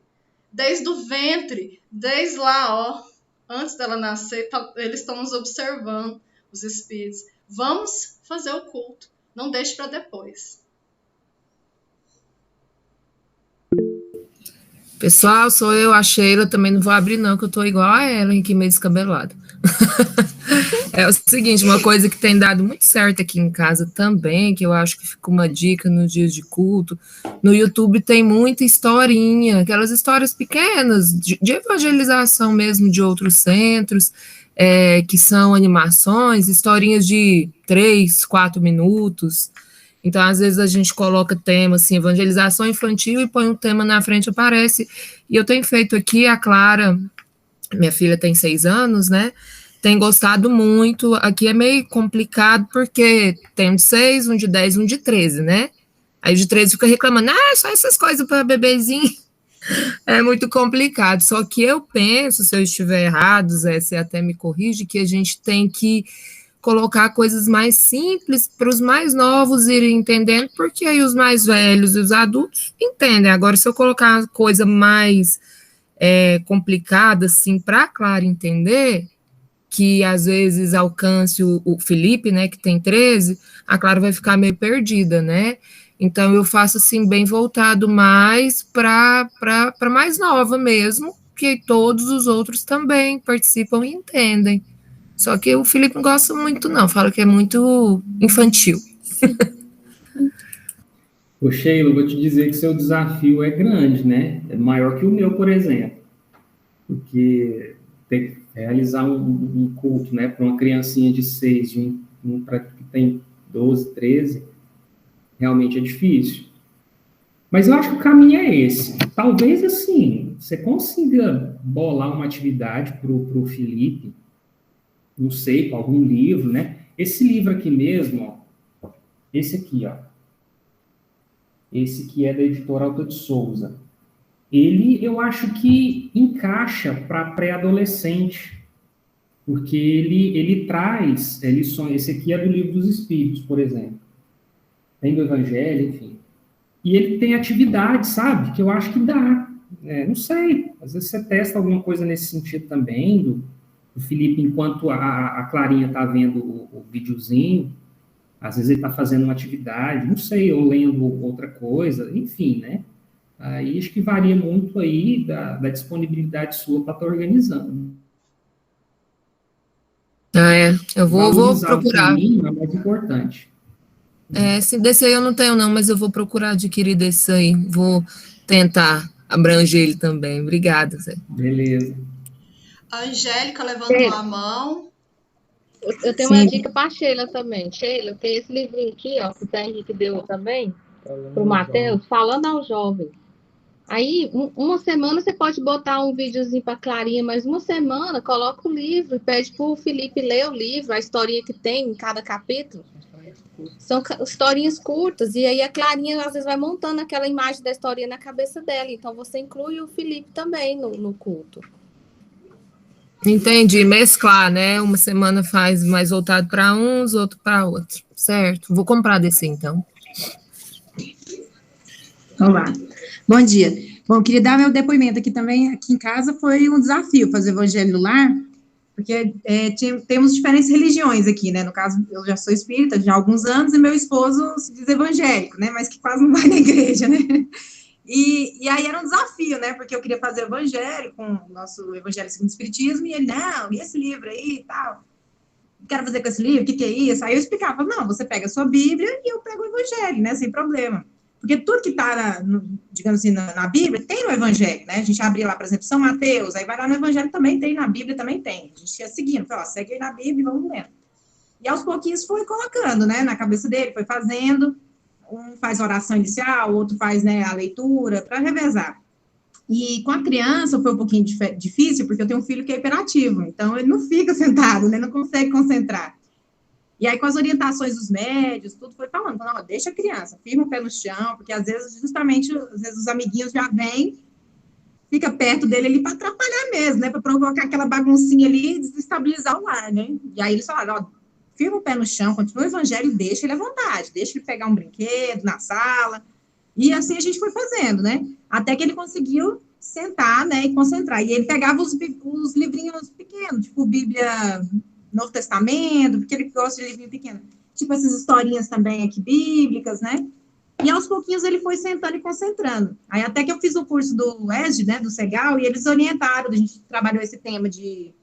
Desde o ventre, desde lá, ó, antes dela nascer, eles estão nos observando, os espíritos. Vamos fazer o culto. Não deixe para depois. Pessoal, sou eu, a Sheila, também não vou abrir não, que eu tô igual a Ellen, aqui meio descabelada. É o seguinte, uma coisa que tem dado muito certo aqui em casa também, que eu acho que fica uma dica nos dias de culto, no YouTube tem muita historinha, aquelas histórias pequenas, de evangelização mesmo de outros centros, que são animações, historinhas de 3, 4 minutos. Então, às vezes, a gente coloca tema, assim, evangelização infantil e põe um tema na frente, aparece. E eu tenho feito aqui, a Clara, minha filha tem 6 anos, né? Tem gostado muito. Aqui é meio complicado, porque tem um de 6, um de 10, um de 13, né? Aí o de 13 fica reclamando, só essas coisas para bebezinho. É muito complicado. Só que eu penso, se eu estiver errado, Zé, você até me corrige, que a gente tem que colocar coisas mais simples para os mais novos irem entendendo, porque aí os mais velhos e os adultos entendem. Agora, se eu colocar coisa mais complicada, assim, para a Clara entender, que às vezes alcance o Felipe, né, que tem 13, a Clara vai ficar meio perdida, né? Então, eu faço, assim, bem voltado mais para mais nova mesmo, que todos os outros também participam e entendem. Só que o Felipe não gosta muito, não. Fala que é muito infantil. Ô, Sheila, eu vou te dizer que seu desafio é grande, né? É maior que o meu, por exemplo. Porque tem que realizar um culto, né, para uma criancinha de 6 e um que tem 12, 13, realmente é difícil. Mas eu acho que o caminho é esse. Talvez, assim, você consiga bolar uma atividade para o Felipe, não sei, com algum livro, né? Esse livro aqui mesmo, ó, esse aqui, ó. Esse que é da editora Alta de Souza. Ele, eu acho que encaixa para pré-adolescente, porque ele traz lições. Esse aqui é do Livro dos Espíritos, por exemplo. Tem do Evangelho, enfim. E ele tem atividade, sabe? Que eu acho que dá. Não sei, às vezes você testa alguma coisa nesse sentido também, do Felipe, enquanto a Clarinha está vendo o videozinho, às vezes ele está fazendo uma atividade, não sei, ou lendo outra coisa, enfim, né? Aí acho que varia muito aí da disponibilidade sua para estar organizando. Eu vou procurar. O caminho é mais importante. Desse aí eu não tenho não, mas eu vou procurar adquirir desse aí, vou tentar abranger ele também. Obrigada, Zé. Beleza. A Angélica levantou a mão. Eu tenho uma dica para a Sheila também. Sheila, tem esse livrinho aqui, ó, que o Zé Henrique deu também, para o Matheus, falando aos jovens. Aí, uma semana você pode botar um videozinho para a Clarinha, mas uma semana coloca o livro e pede para o Felipe ler o livro, a historinha que tem em cada capítulo. São historinhas curtas, e aí a Clarinha às vezes vai montando aquela imagem da historinha na cabeça dela. Então você inclui o Felipe também no culto. Entendi, mesclar, né? Uma semana faz mais voltado para uns, outro para outro, certo? Vou comprar desse então. Olá, bom dia. Bom, queria dar meu depoimento aqui também. Aqui em casa foi um desafio fazer evangelho no lar, porque temos diferentes religiões aqui, né? No caso, eu já sou espírita já há alguns anos e meu esposo se diz evangélico, né? Mas que quase não vai na igreja, né? E aí era um desafio, né? Porque eu queria fazer evangelho com o nosso Evangelho segundo o Espiritismo, e ele, não, e esse livro aí e tal? Quero fazer com esse livro, o que é isso? Aí eu explicava, não, você pega a sua Bíblia e eu pego o Evangelho, né? Sem problema. Porque tudo que está, digamos assim, na Bíblia, tem no Evangelho, né? A gente abria lá, por exemplo, São Mateus, aí vai lá no Evangelho também tem, na Bíblia também tem. A gente ia seguindo, ó, segue aí na Bíblia e vamos lendo. E aos pouquinhos foi colocando, né, na cabeça dele, foi fazendo. Um faz oração inicial, o outro faz, né, a leitura, para revezar. E com a criança foi um pouquinho difícil, porque eu tenho um filho que é hiperativo, então ele não fica sentado, né, não consegue concentrar. E aí, com as orientações dos médios, tudo foi falando, ó, deixa a criança, firma o pé no chão, porque às vezes, justamente, os amiguinhos já vêm, fica perto dele ali para atrapalhar mesmo, né, para provocar aquela baguncinha ali e desestabilizar o lar, né. E aí eles falaram, ó, firma o pé no chão, continua o evangelho e deixa ele à vontade, deixa ele pegar um brinquedo na sala, e assim a gente foi fazendo, né, até que ele conseguiu sentar, né, e concentrar, e ele pegava os livrinhos pequenos, tipo Bíblia, Novo Testamento, porque ele gosta de livrinho pequeno, tipo essas historinhas também aqui bíblicas, né, e aos pouquinhos ele foi sentando e concentrando, aí até que eu fiz o curso do ESD, né, do Segal, e eles orientaram, a gente trabalhou esse tema de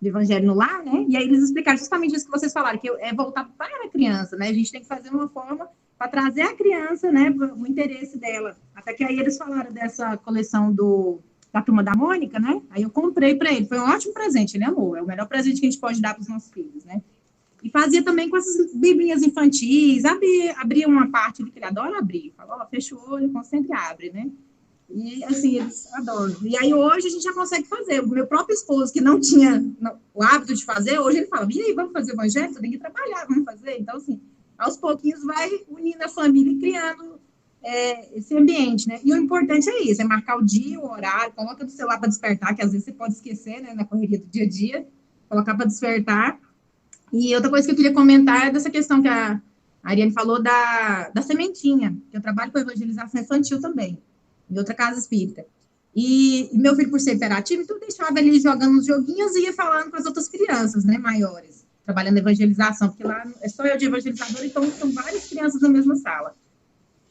Evangelho no Lar, né? E aí eles explicaram justamente isso que vocês falaram, que é voltado para a criança, né? A gente tem que fazer uma forma para trazer a criança, né? O interesse dela. Até que aí eles falaram dessa coleção da Turma da Mônica, né? Aí eu comprei para ele. Foi um ótimo presente, ele amou. É o melhor presente que a gente pode dar para os nossos filhos, né? E fazia também com essas biblinhas infantis, abria uma parte que ele adora abrir. Falou, ó, fecha o olho, concentra e abre, né? E, assim, eles adoram. E aí, hoje, a gente já consegue fazer. O meu próprio esposo, que não tinha o hábito de fazer, hoje ele fala, e aí, vamos fazer evangelho? Você tem que trabalhar, vamos fazer? Então, assim, aos pouquinhos vai unindo a família e criando esse ambiente, né? E o importante é isso, é marcar o dia, o horário, coloca do celular para despertar, que às vezes você pode esquecer, né, na correria do dia a dia, colocar para despertar. E outra coisa que eu queria comentar é dessa questão que a Ariane falou da sementinha, que eu trabalho com evangelização infantil também, em outra casa espírita. E meu filho, por ser hiperativo, então eu deixava ele jogando uns joguinhos e ia falando com as outras crianças, né, maiores, trabalhando evangelização, porque lá é só eu de evangelizador, então são várias crianças na mesma sala.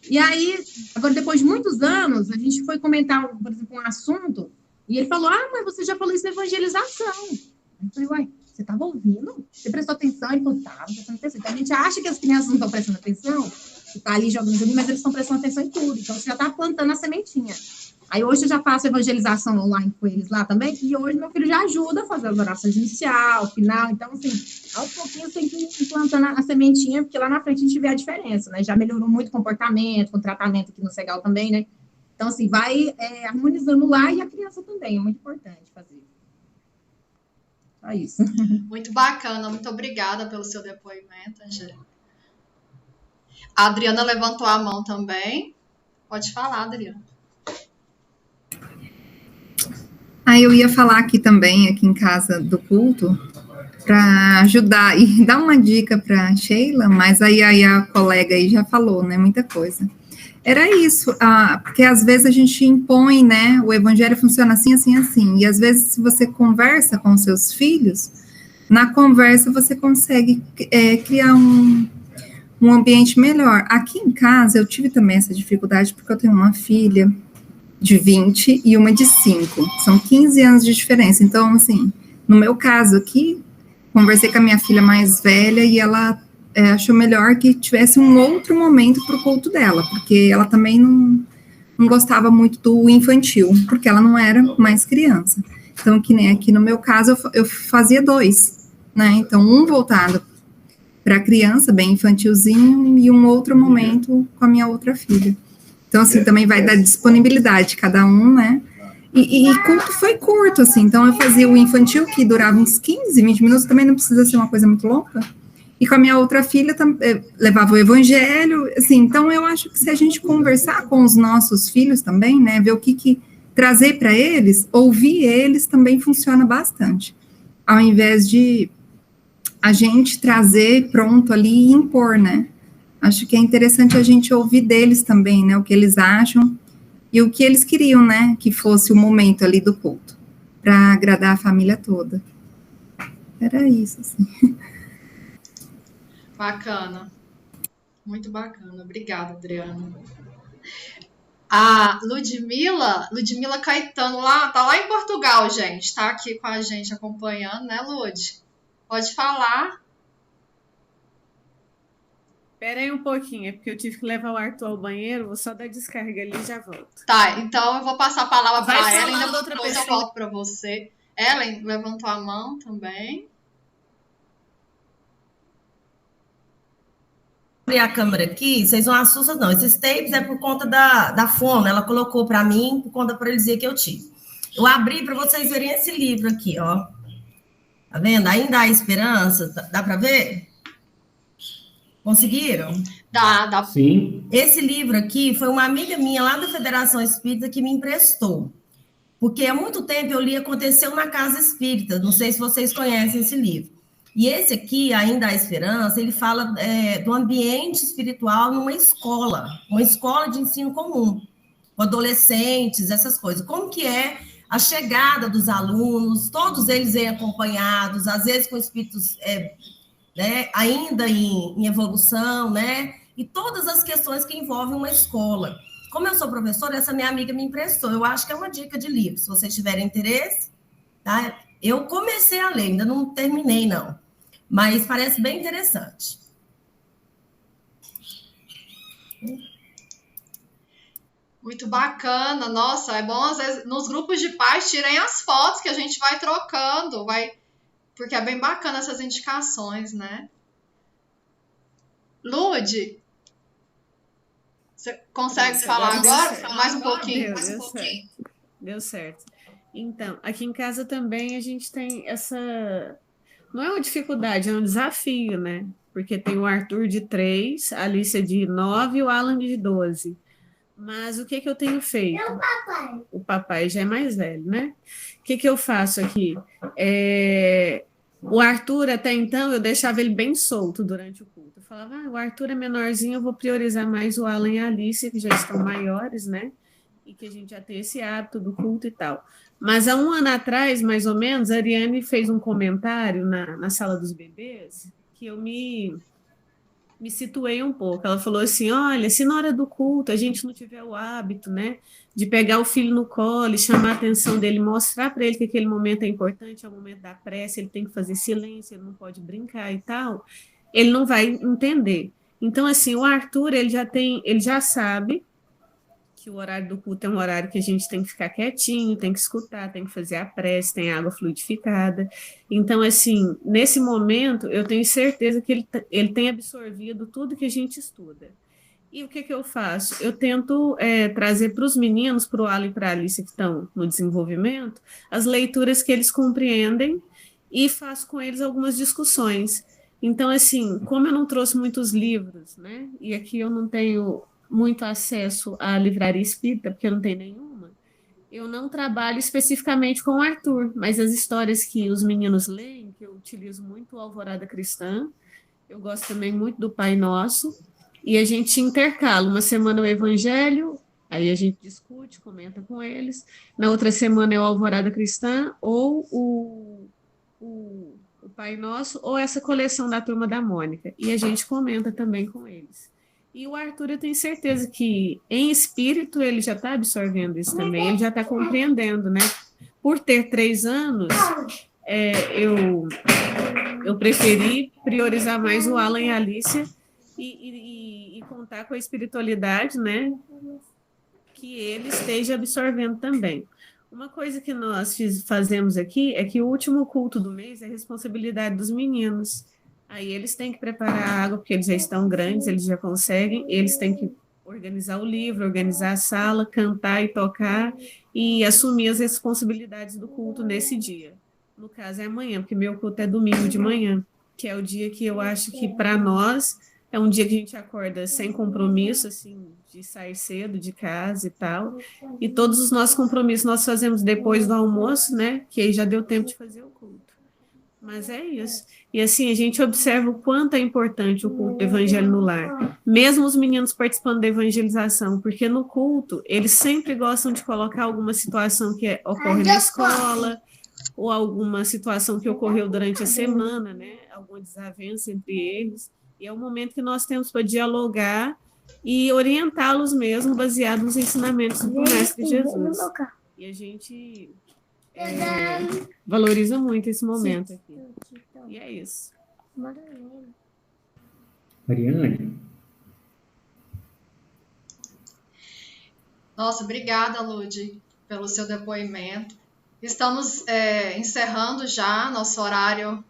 E aí, agora, depois de muitos anos, a gente foi comentar, por exemplo, um assunto, e ele falou, mas você já falou isso na evangelização. Eu falei, uai, você estava ouvindo? Você prestou atenção? Ele falou, estava prestando atenção. Então, a gente acha que as crianças não estão prestando atenção, que tá ali jogando joguinho, mas eles estão prestando atenção em tudo. Então, você já tá plantando a sementinha. Aí, hoje eu já faço evangelização online com eles lá também, e hoje meu filho já ajuda a fazer as orações inicial, final. Então, assim, aos pouquinhos tem que ir plantando a sementinha, porque lá na frente a gente vê a diferença, né? Já melhorou muito o comportamento, com tratamento aqui no Segal também, né? Então, assim, vai harmonizando lá e a criança também. É muito importante fazer. Só isso. Muito bacana, muito obrigada pelo seu depoimento, Angélica. A Adriana levantou a mão também. Pode falar, Adriana. Eu ia falar aqui também, aqui em casa do culto, para ajudar e dar uma dica para Sheila, mas aí a colega aí já falou, né, muita coisa. Era isso, porque às vezes a gente impõe, né, o evangelho funciona assim, assim, assim, e às vezes se você conversa com seus filhos, na conversa você consegue criar um ambiente melhor. Aqui em casa eu tive também essa dificuldade, porque eu tenho uma filha de 20 e uma de 5. São 15 anos de diferença. Então, assim, no meu caso aqui, conversei com a minha filha mais velha e ela achou melhor que tivesse um outro momento para o culto dela, porque ela também não gostava muito do infantil, porque ela não era mais criança. Então, que nem aqui no meu caso, eu fazia 2, né? Então, um voltado para a criança, bem infantilzinho, e um outro momento com a minha outra filha. Então, assim, também vai dar disponibilidade de cada um, né? E culto foi curto, assim. Então, eu fazia o infantil, que durava uns 15, 20 minutos, também não precisa ser uma coisa muito longa. E com a minha outra filha, levava o evangelho, assim. Então, eu acho que se a gente conversar com os nossos filhos também, né? Ver o que trazer para eles, ouvir eles também funciona bastante. Ao invés de a gente trazer pronto ali e impor, né? Acho que é interessante a gente ouvir deles também, né, o que eles acham e o que eles queriam, né, que fosse o momento ali do culto, para agradar a família toda. Era isso, assim. Bacana. Muito bacana. Obrigada, Adriana. A Ludmila Caetano, tá lá em Portugal, gente. Tá aqui com a gente acompanhando, né, Lud? Pode falar. Espera aí um pouquinho, é porque eu tive que levar o Arthur ao banheiro, vou só dar descarga ali e já volto. Tá, então eu vou passar a palavra para a Ellen, outra depois eu volto para você. Ellen levantou a mão também. Abrir a câmera aqui, vocês não assustam não, esses tapes é por conta da fome, ela colocou para mim, por conta da paralisia que eu tive. Eu abri para vocês verem esse livro aqui, ó. Tá vendo? Ainda há esperança, dá para ver? Conseguiram? Dá. Sim. Esse livro aqui foi uma amiga minha lá da Federação Espírita que me emprestou. Porque há muito tempo eu li Aconteceu na Casa Espírita. Não sei se vocês conhecem esse livro. E esse aqui, Ainda há Esperança, ele fala do ambiente espiritual numa escola. Uma escola de ensino comum. Com adolescentes, essas coisas. Como que é a chegada dos alunos, todos eles vêm acompanhados, às vezes com espíritos... né, ainda em evolução, né? E todas as questões que envolvem uma escola. Como eu sou professora, essa minha amiga me emprestou. Eu acho que é uma dica de livro. Se vocês tiverem interesse, tá? Eu comecei a ler, ainda não terminei, não. Mas parece bem interessante. Muito bacana. Nossa, é bom, às vezes, nos grupos de pais, tirem as fotos que a gente vai trocando, porque é bem bacana essas indicações, né? Lud, você consegue falar agora? Mais um pouquinho. Deu certo. Então, aqui em casa também a gente tem essa... Não é uma dificuldade, é um desafio, né? Porque tem o Arthur de 3, a Alicia de 9 e o Alan de 12. Mas o que eu tenho feito? É o papai. O papai já é mais velho, né? O que eu faço aqui? O Arthur, até então, eu deixava ele bem solto durante o culto. Eu falava, o Arthur é menorzinho, eu vou priorizar mais o Alan e a Alice, que já estão maiores, né? E que a gente já tem esse hábito do culto e tal. Mas há um ano atrás, mais ou menos, a Ariane fez um comentário na sala dos bebês que eu me situei um pouco. Ela falou assim, olha, se na hora do culto a gente não tiver o hábito, né, de pegar o filho no colo e chamar a atenção dele, mostrar para ele que aquele momento é importante, é o momento da prece, ele tem que fazer silêncio, ele não pode brincar e tal, ele não vai entender. Então, assim, o Arthur, ele já sabe que o horário do culto é um horário que a gente tem que ficar quietinho, tem que escutar, tem que fazer a prece, tem água fluidificada. Então, assim, nesse momento, eu tenho certeza que ele tem absorvido tudo que a gente estuda. E o que eu faço? Eu tento trazer para os meninos, para o Alan e para a Alice que estão no desenvolvimento, as leituras que eles compreendem e faço com eles algumas discussões. Então, assim, como eu não trouxe muitos livros, né? E aqui eu não tenho muito acesso à livraria espírita, porque eu não tenho nenhuma, eu não trabalho especificamente com o Arthur, mas as histórias que os meninos leem, que eu utilizo muito o Alvorada Cristã, eu gosto também muito do Pai Nosso, e a gente intercala. Uma semana é o Evangelho, aí a gente discute, comenta com eles. Na outra semana é o Alvorada Cristã, ou o Pai Nosso, ou essa coleção da Turma da Mônica. E a gente comenta também com eles. E o Arthur, eu tenho certeza que, em espírito, ele já está absorvendo isso também, ele já está compreendendo, né? Por ter 3 anos, eu preferi priorizar mais o Alan e a Alicia e contar com a espiritualidade, né? Que ele esteja absorvendo também. Uma coisa que nós fazemos aqui é que o último culto do mês é responsabilidade dos meninos. Aí eles têm que preparar a água, porque eles já estão grandes, eles já conseguem, eles têm que organizar o livro, organizar a sala, cantar e tocar e assumir as responsabilidades do culto nesse dia. No caso é amanhã, porque meu culto é domingo de manhã, que é o dia que eu acho que para nós é um dia que a gente acorda sem compromisso, assim, de sair cedo de casa e tal, e todos os nossos compromissos nós fazemos depois do almoço, né, que aí já deu tempo de fazer o culto. Mas é isso. E assim, a gente observa o quanto é importante o culto do evangelho no lar. Mesmo os meninos participando da evangelização, porque no culto, eles sempre gostam de colocar alguma situação que ocorre na escola, ou alguma situação que ocorreu durante a semana, né? Alguma desavença entre eles. E é o momento que nós temos para dialogar e orientá-los mesmo, baseado nos ensinamentos do Mestre Jesus. E a gente valoriza muito esse momento aqui. E é isso. Mariane? Nossa, obrigada, Lud, pelo seu depoimento. Estamos encerrando já, nosso horário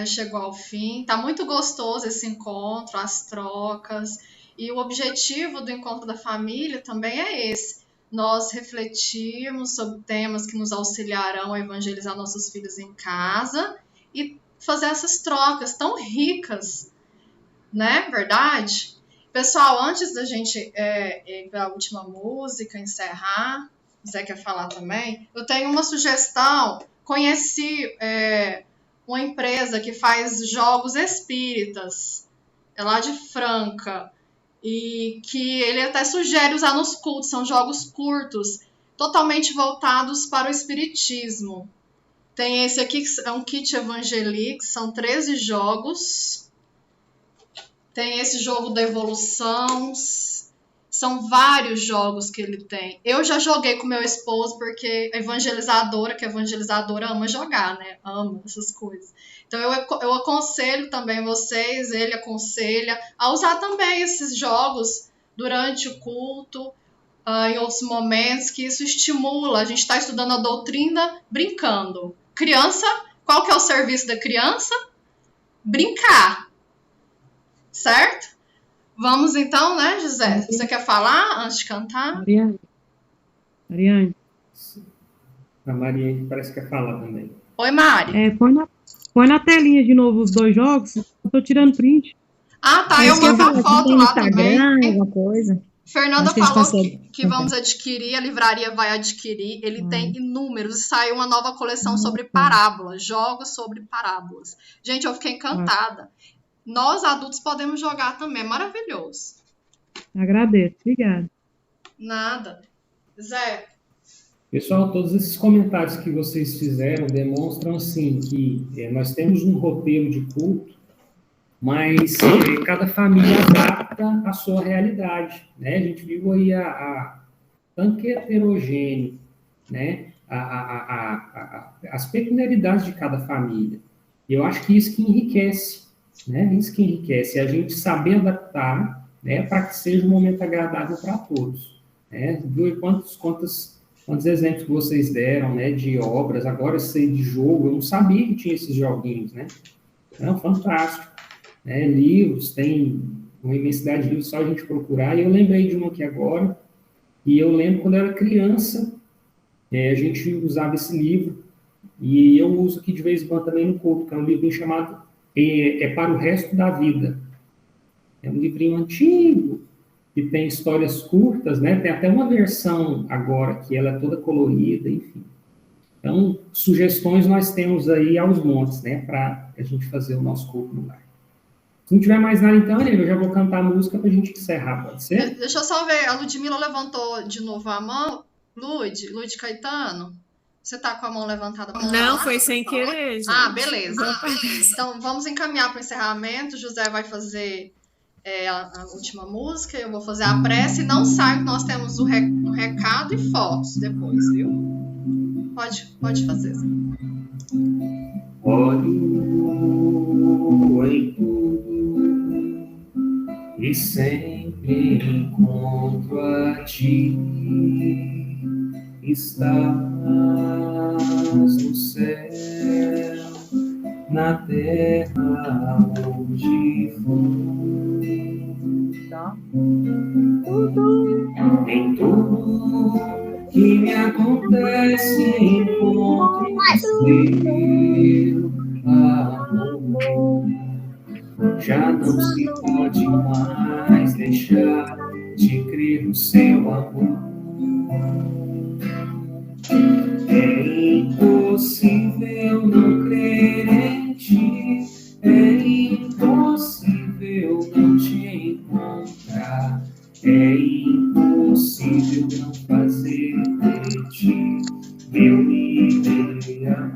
chegou ao fim. Está muito gostoso esse encontro, as trocas. E o objetivo do Encontro da Família também é esse. Nós refletirmos sobre temas que nos auxiliarão a evangelizar nossos filhos em casa e fazer essas trocas tão ricas, né? Verdade? Pessoal, antes da gente ir para a última música, encerrar, você quer falar também? Eu tenho uma sugestão. Conheci uma empresa que faz jogos espíritas, é lá de Franca, e que ele até sugere usar nos cultos. São jogos curtos, totalmente voltados para o espiritismo. Tem esse aqui, que é um kit Evangelique, são 13 jogos. Tem esse jogo da evolução. São vários jogos que ele tem. Eu já joguei com meu esposo, porque a evangelizadora, que a evangelizadora ama jogar, né? Ama essas coisas. Então eu aconselho também vocês, ele aconselha, a usar também esses jogos durante o culto, em outros momentos, que isso estimula. A gente está estudando a doutrina brincando. Criança, qual que é o serviço da criança? Brincar. Certo? Vamos então, né, José? Você quer falar antes de cantar? Mariane. A Mariane parece que quer falar também. Oi, Mari. Põe na telinha de novo os 2 jogos. Eu tô tirando print. Ah, tá. Eu mando a foto lá também. Alguma coisa. Fernanda falou que vamos adquirir, a livraria vai adquirir. Ele tem inúmeros. Saiu uma nova coleção sobre parábolas, jogos sobre parábolas. Gente, eu fiquei encantada. Nós, adultos, podemos jogar também. É maravilhoso. Agradeço. Obrigada. Nada. Zé. Pessoal, todos esses comentários que vocês fizeram demonstram, assim, que nós temos um roteiro de culto, mas cada família adapta a sua realidade, né? A gente viu aí tanto que é heterogêneo, né? As peculiaridades de cada família. E eu acho que isso que enriquece, né? Isso que enriquece, é a gente saber adaptar, né, para que seja um momento agradável para todos, né? Viu quantos exemplos que vocês deram, né, de obras, agora eu sei de jogo, eu não sabia que tinha esses joguinhos, né? Então, fantástico, né? Livros, tem uma imensidade de livros, só a gente procurar, e eu lembrei de um aqui agora, e eu lembro quando eu era criança, a gente usava esse livro, e eu uso aqui de vez em quando também no culto, que é um livrinho chamado Para o Resto da Vida. É um livrinho antigo, que tem histórias curtas, né? Tem até uma versão agora, que ela é toda colorida, enfim. Então, sugestões nós temos aí aos montes, né? Para a gente fazer o nosso culto no lar. Se não tiver mais nada, então, eu já vou cantar a música para a gente encerrar, pode ser? Deixa eu só ver, a Ludmilla levantou de novo a mão. Lud Caetano, você tá com a mão levantada? Não, foi sem querer, gente. Ah, beleza. Então, vamos encaminhar para o encerramento. O José vai fazer a última música, eu vou fazer a prece. Não sai que nós temos o recado e fotos depois, viu? Pode fazer. Olho em tudo e sempre encontro a ti. Estás no céu, na terra onde fui. Em tudo que me acontece encontro teu amor. Já não se pode mais deixar de crer no seu amor. É impossível não crer em ti, é impossível não te encontrar, é impossível não fazer de ti meu ideal.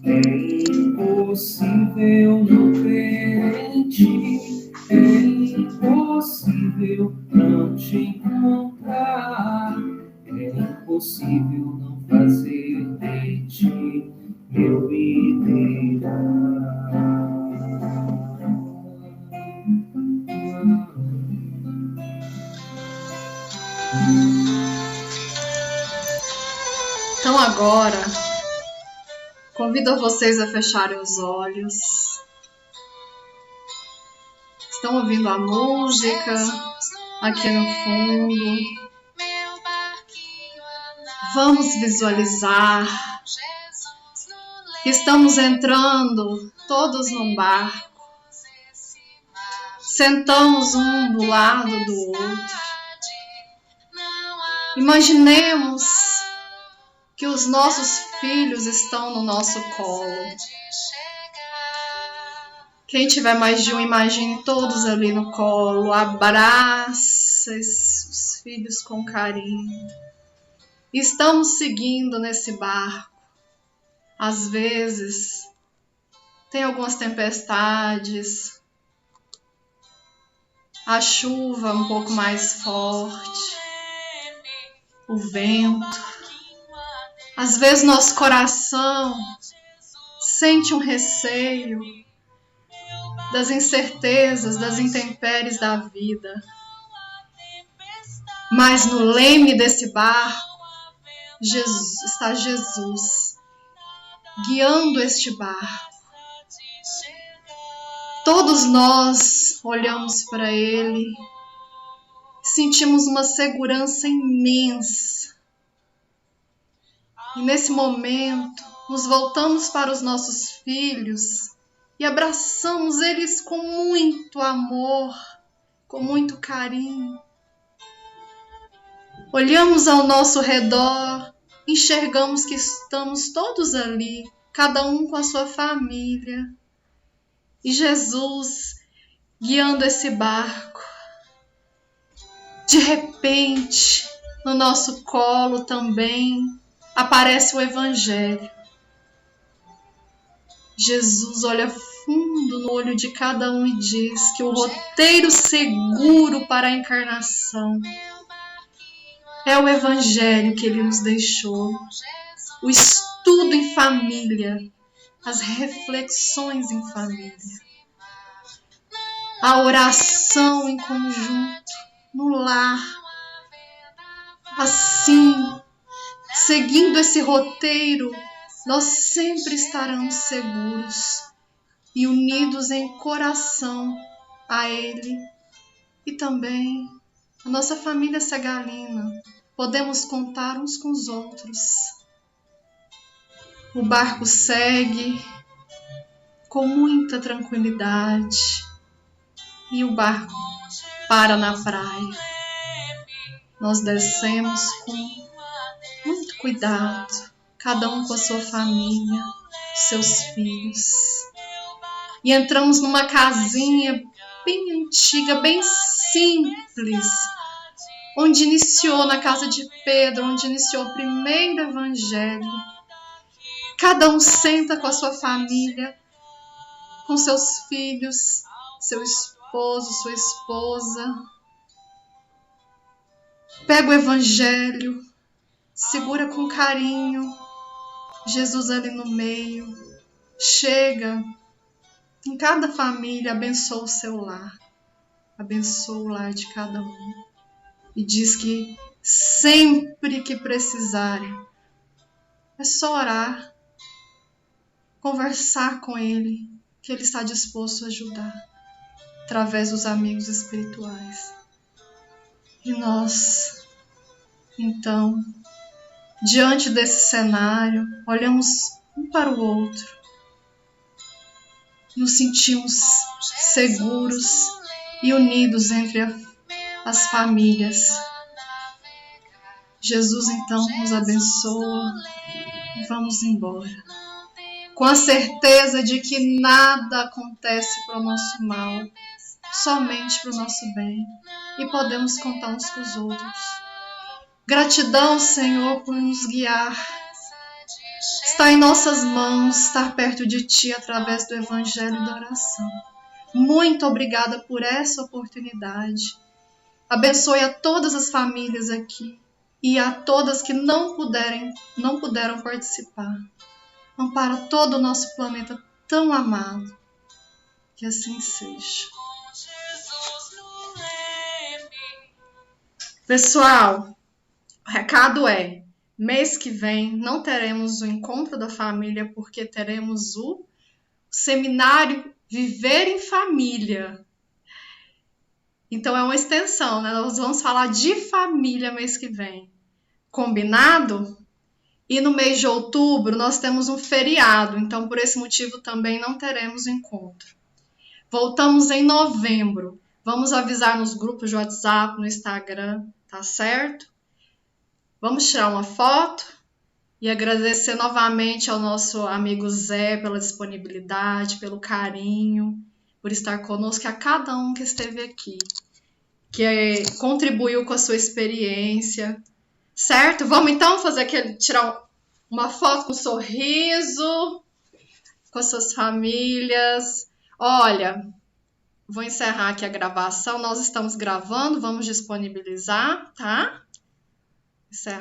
É impossível não crer em ti, é impossível não te encontrar, é impossível não fazer de ti meu ideal. Então agora, convido vocês a fecharem os olhos. Estão ouvindo a música aqui no fundo. Vamos visualizar que estamos entrando todos num barco. Sentamos um do lado do outro. Imaginemos que os nossos filhos estão no nosso colo. Quem tiver mais de um, imagine todos ali no colo. Abraça os filhos com carinho. Estamos seguindo nesse barco. Às vezes, tem algumas tempestades, a chuva um pouco mais forte, o vento. Às vezes, nosso coração sente um receio das incertezas, das intempéries da vida. Mas no leme desse barco, está Jesus, guiando este barco. Todos nós olhamos para Ele, sentimos uma segurança imensa. E nesse momento, nos voltamos para os nossos filhos e abraçamos eles com muito amor, com muito carinho. Olhamos ao nosso redor, enxergamos que estamos todos ali, cada um com a sua família. E Jesus guiando esse barco. De repente, no nosso colo também aparece o Evangelho. Jesus olha fundo no olho de cada um e diz que o roteiro seguro para a encarnação é o Evangelho que Ele nos deixou. O estudo em família as reflexões em família, a oração em conjunto, no lar. Assim, seguindo esse roteiro, nós sempre estaremos seguros e unidos em coração a Ele e também a nossa família Segalina. Podemos contar uns com os outros. O barco segue com muita tranquilidade e o barco para na praia. Nós descemos com muito cuidado, cada um com a sua família, seus filhos. E entramos numa casinha bem antiga, bem simples, onde iniciou, na casa de Pedro, onde iniciou o primeiro evangelho. Cada um senta com a sua família, com seus filhos, seu esposo, sua esposa. Pega o evangelho, segura com carinho, Jesus ali no meio. Chega em cada família, abençoa o seu lar, abençoa o lar de cada um. E diz que sempre que precisarem, é só orar, conversar com Ele, que Ele está disposto a ajudar, através dos amigos espirituais. E nós, então, diante desse cenário, olhamos um para o outro, nos sentimos seguros e unidos entre as famílias. Jesus, então, nos abençoa e vamos embora, com a certeza de que nada acontece para o nosso mal, somente para o nosso bem, e podemos contar uns com os outros. Gratidão, Senhor, por nos guiar. Está em nossas mãos estar perto de Ti através do Evangelho e da oração. Muito obrigada por essa oportunidade. Abençoe a todas as famílias aqui e a todas que não puderam participar. Ampara todo o nosso planeta tão amado. Que assim seja. Pessoal, o recado é: mês que vem não teremos o encontro da família, porque teremos o seminário Viver em Família. Então é uma extensão, né? Nós vamos falar de família mês que vem. Combinado? E no mês de outubro nós temos um feriado, então por esse motivo também não teremos encontro. Voltamos em novembro. Vamos avisar nos grupos de WhatsApp, no Instagram, tá certo? Vamos tirar uma foto e agradecer novamente ao nosso amigo Zé pela disponibilidade, pelo carinho, por estar conosco, e a cada um que esteve aqui, que contribuiu com a sua experiência, certo? Vamos então tirar uma foto com um sorriso, com as suas famílias. Olha, vou encerrar aqui a gravação, nós estamos gravando, vamos disponibilizar, tá? Encerra.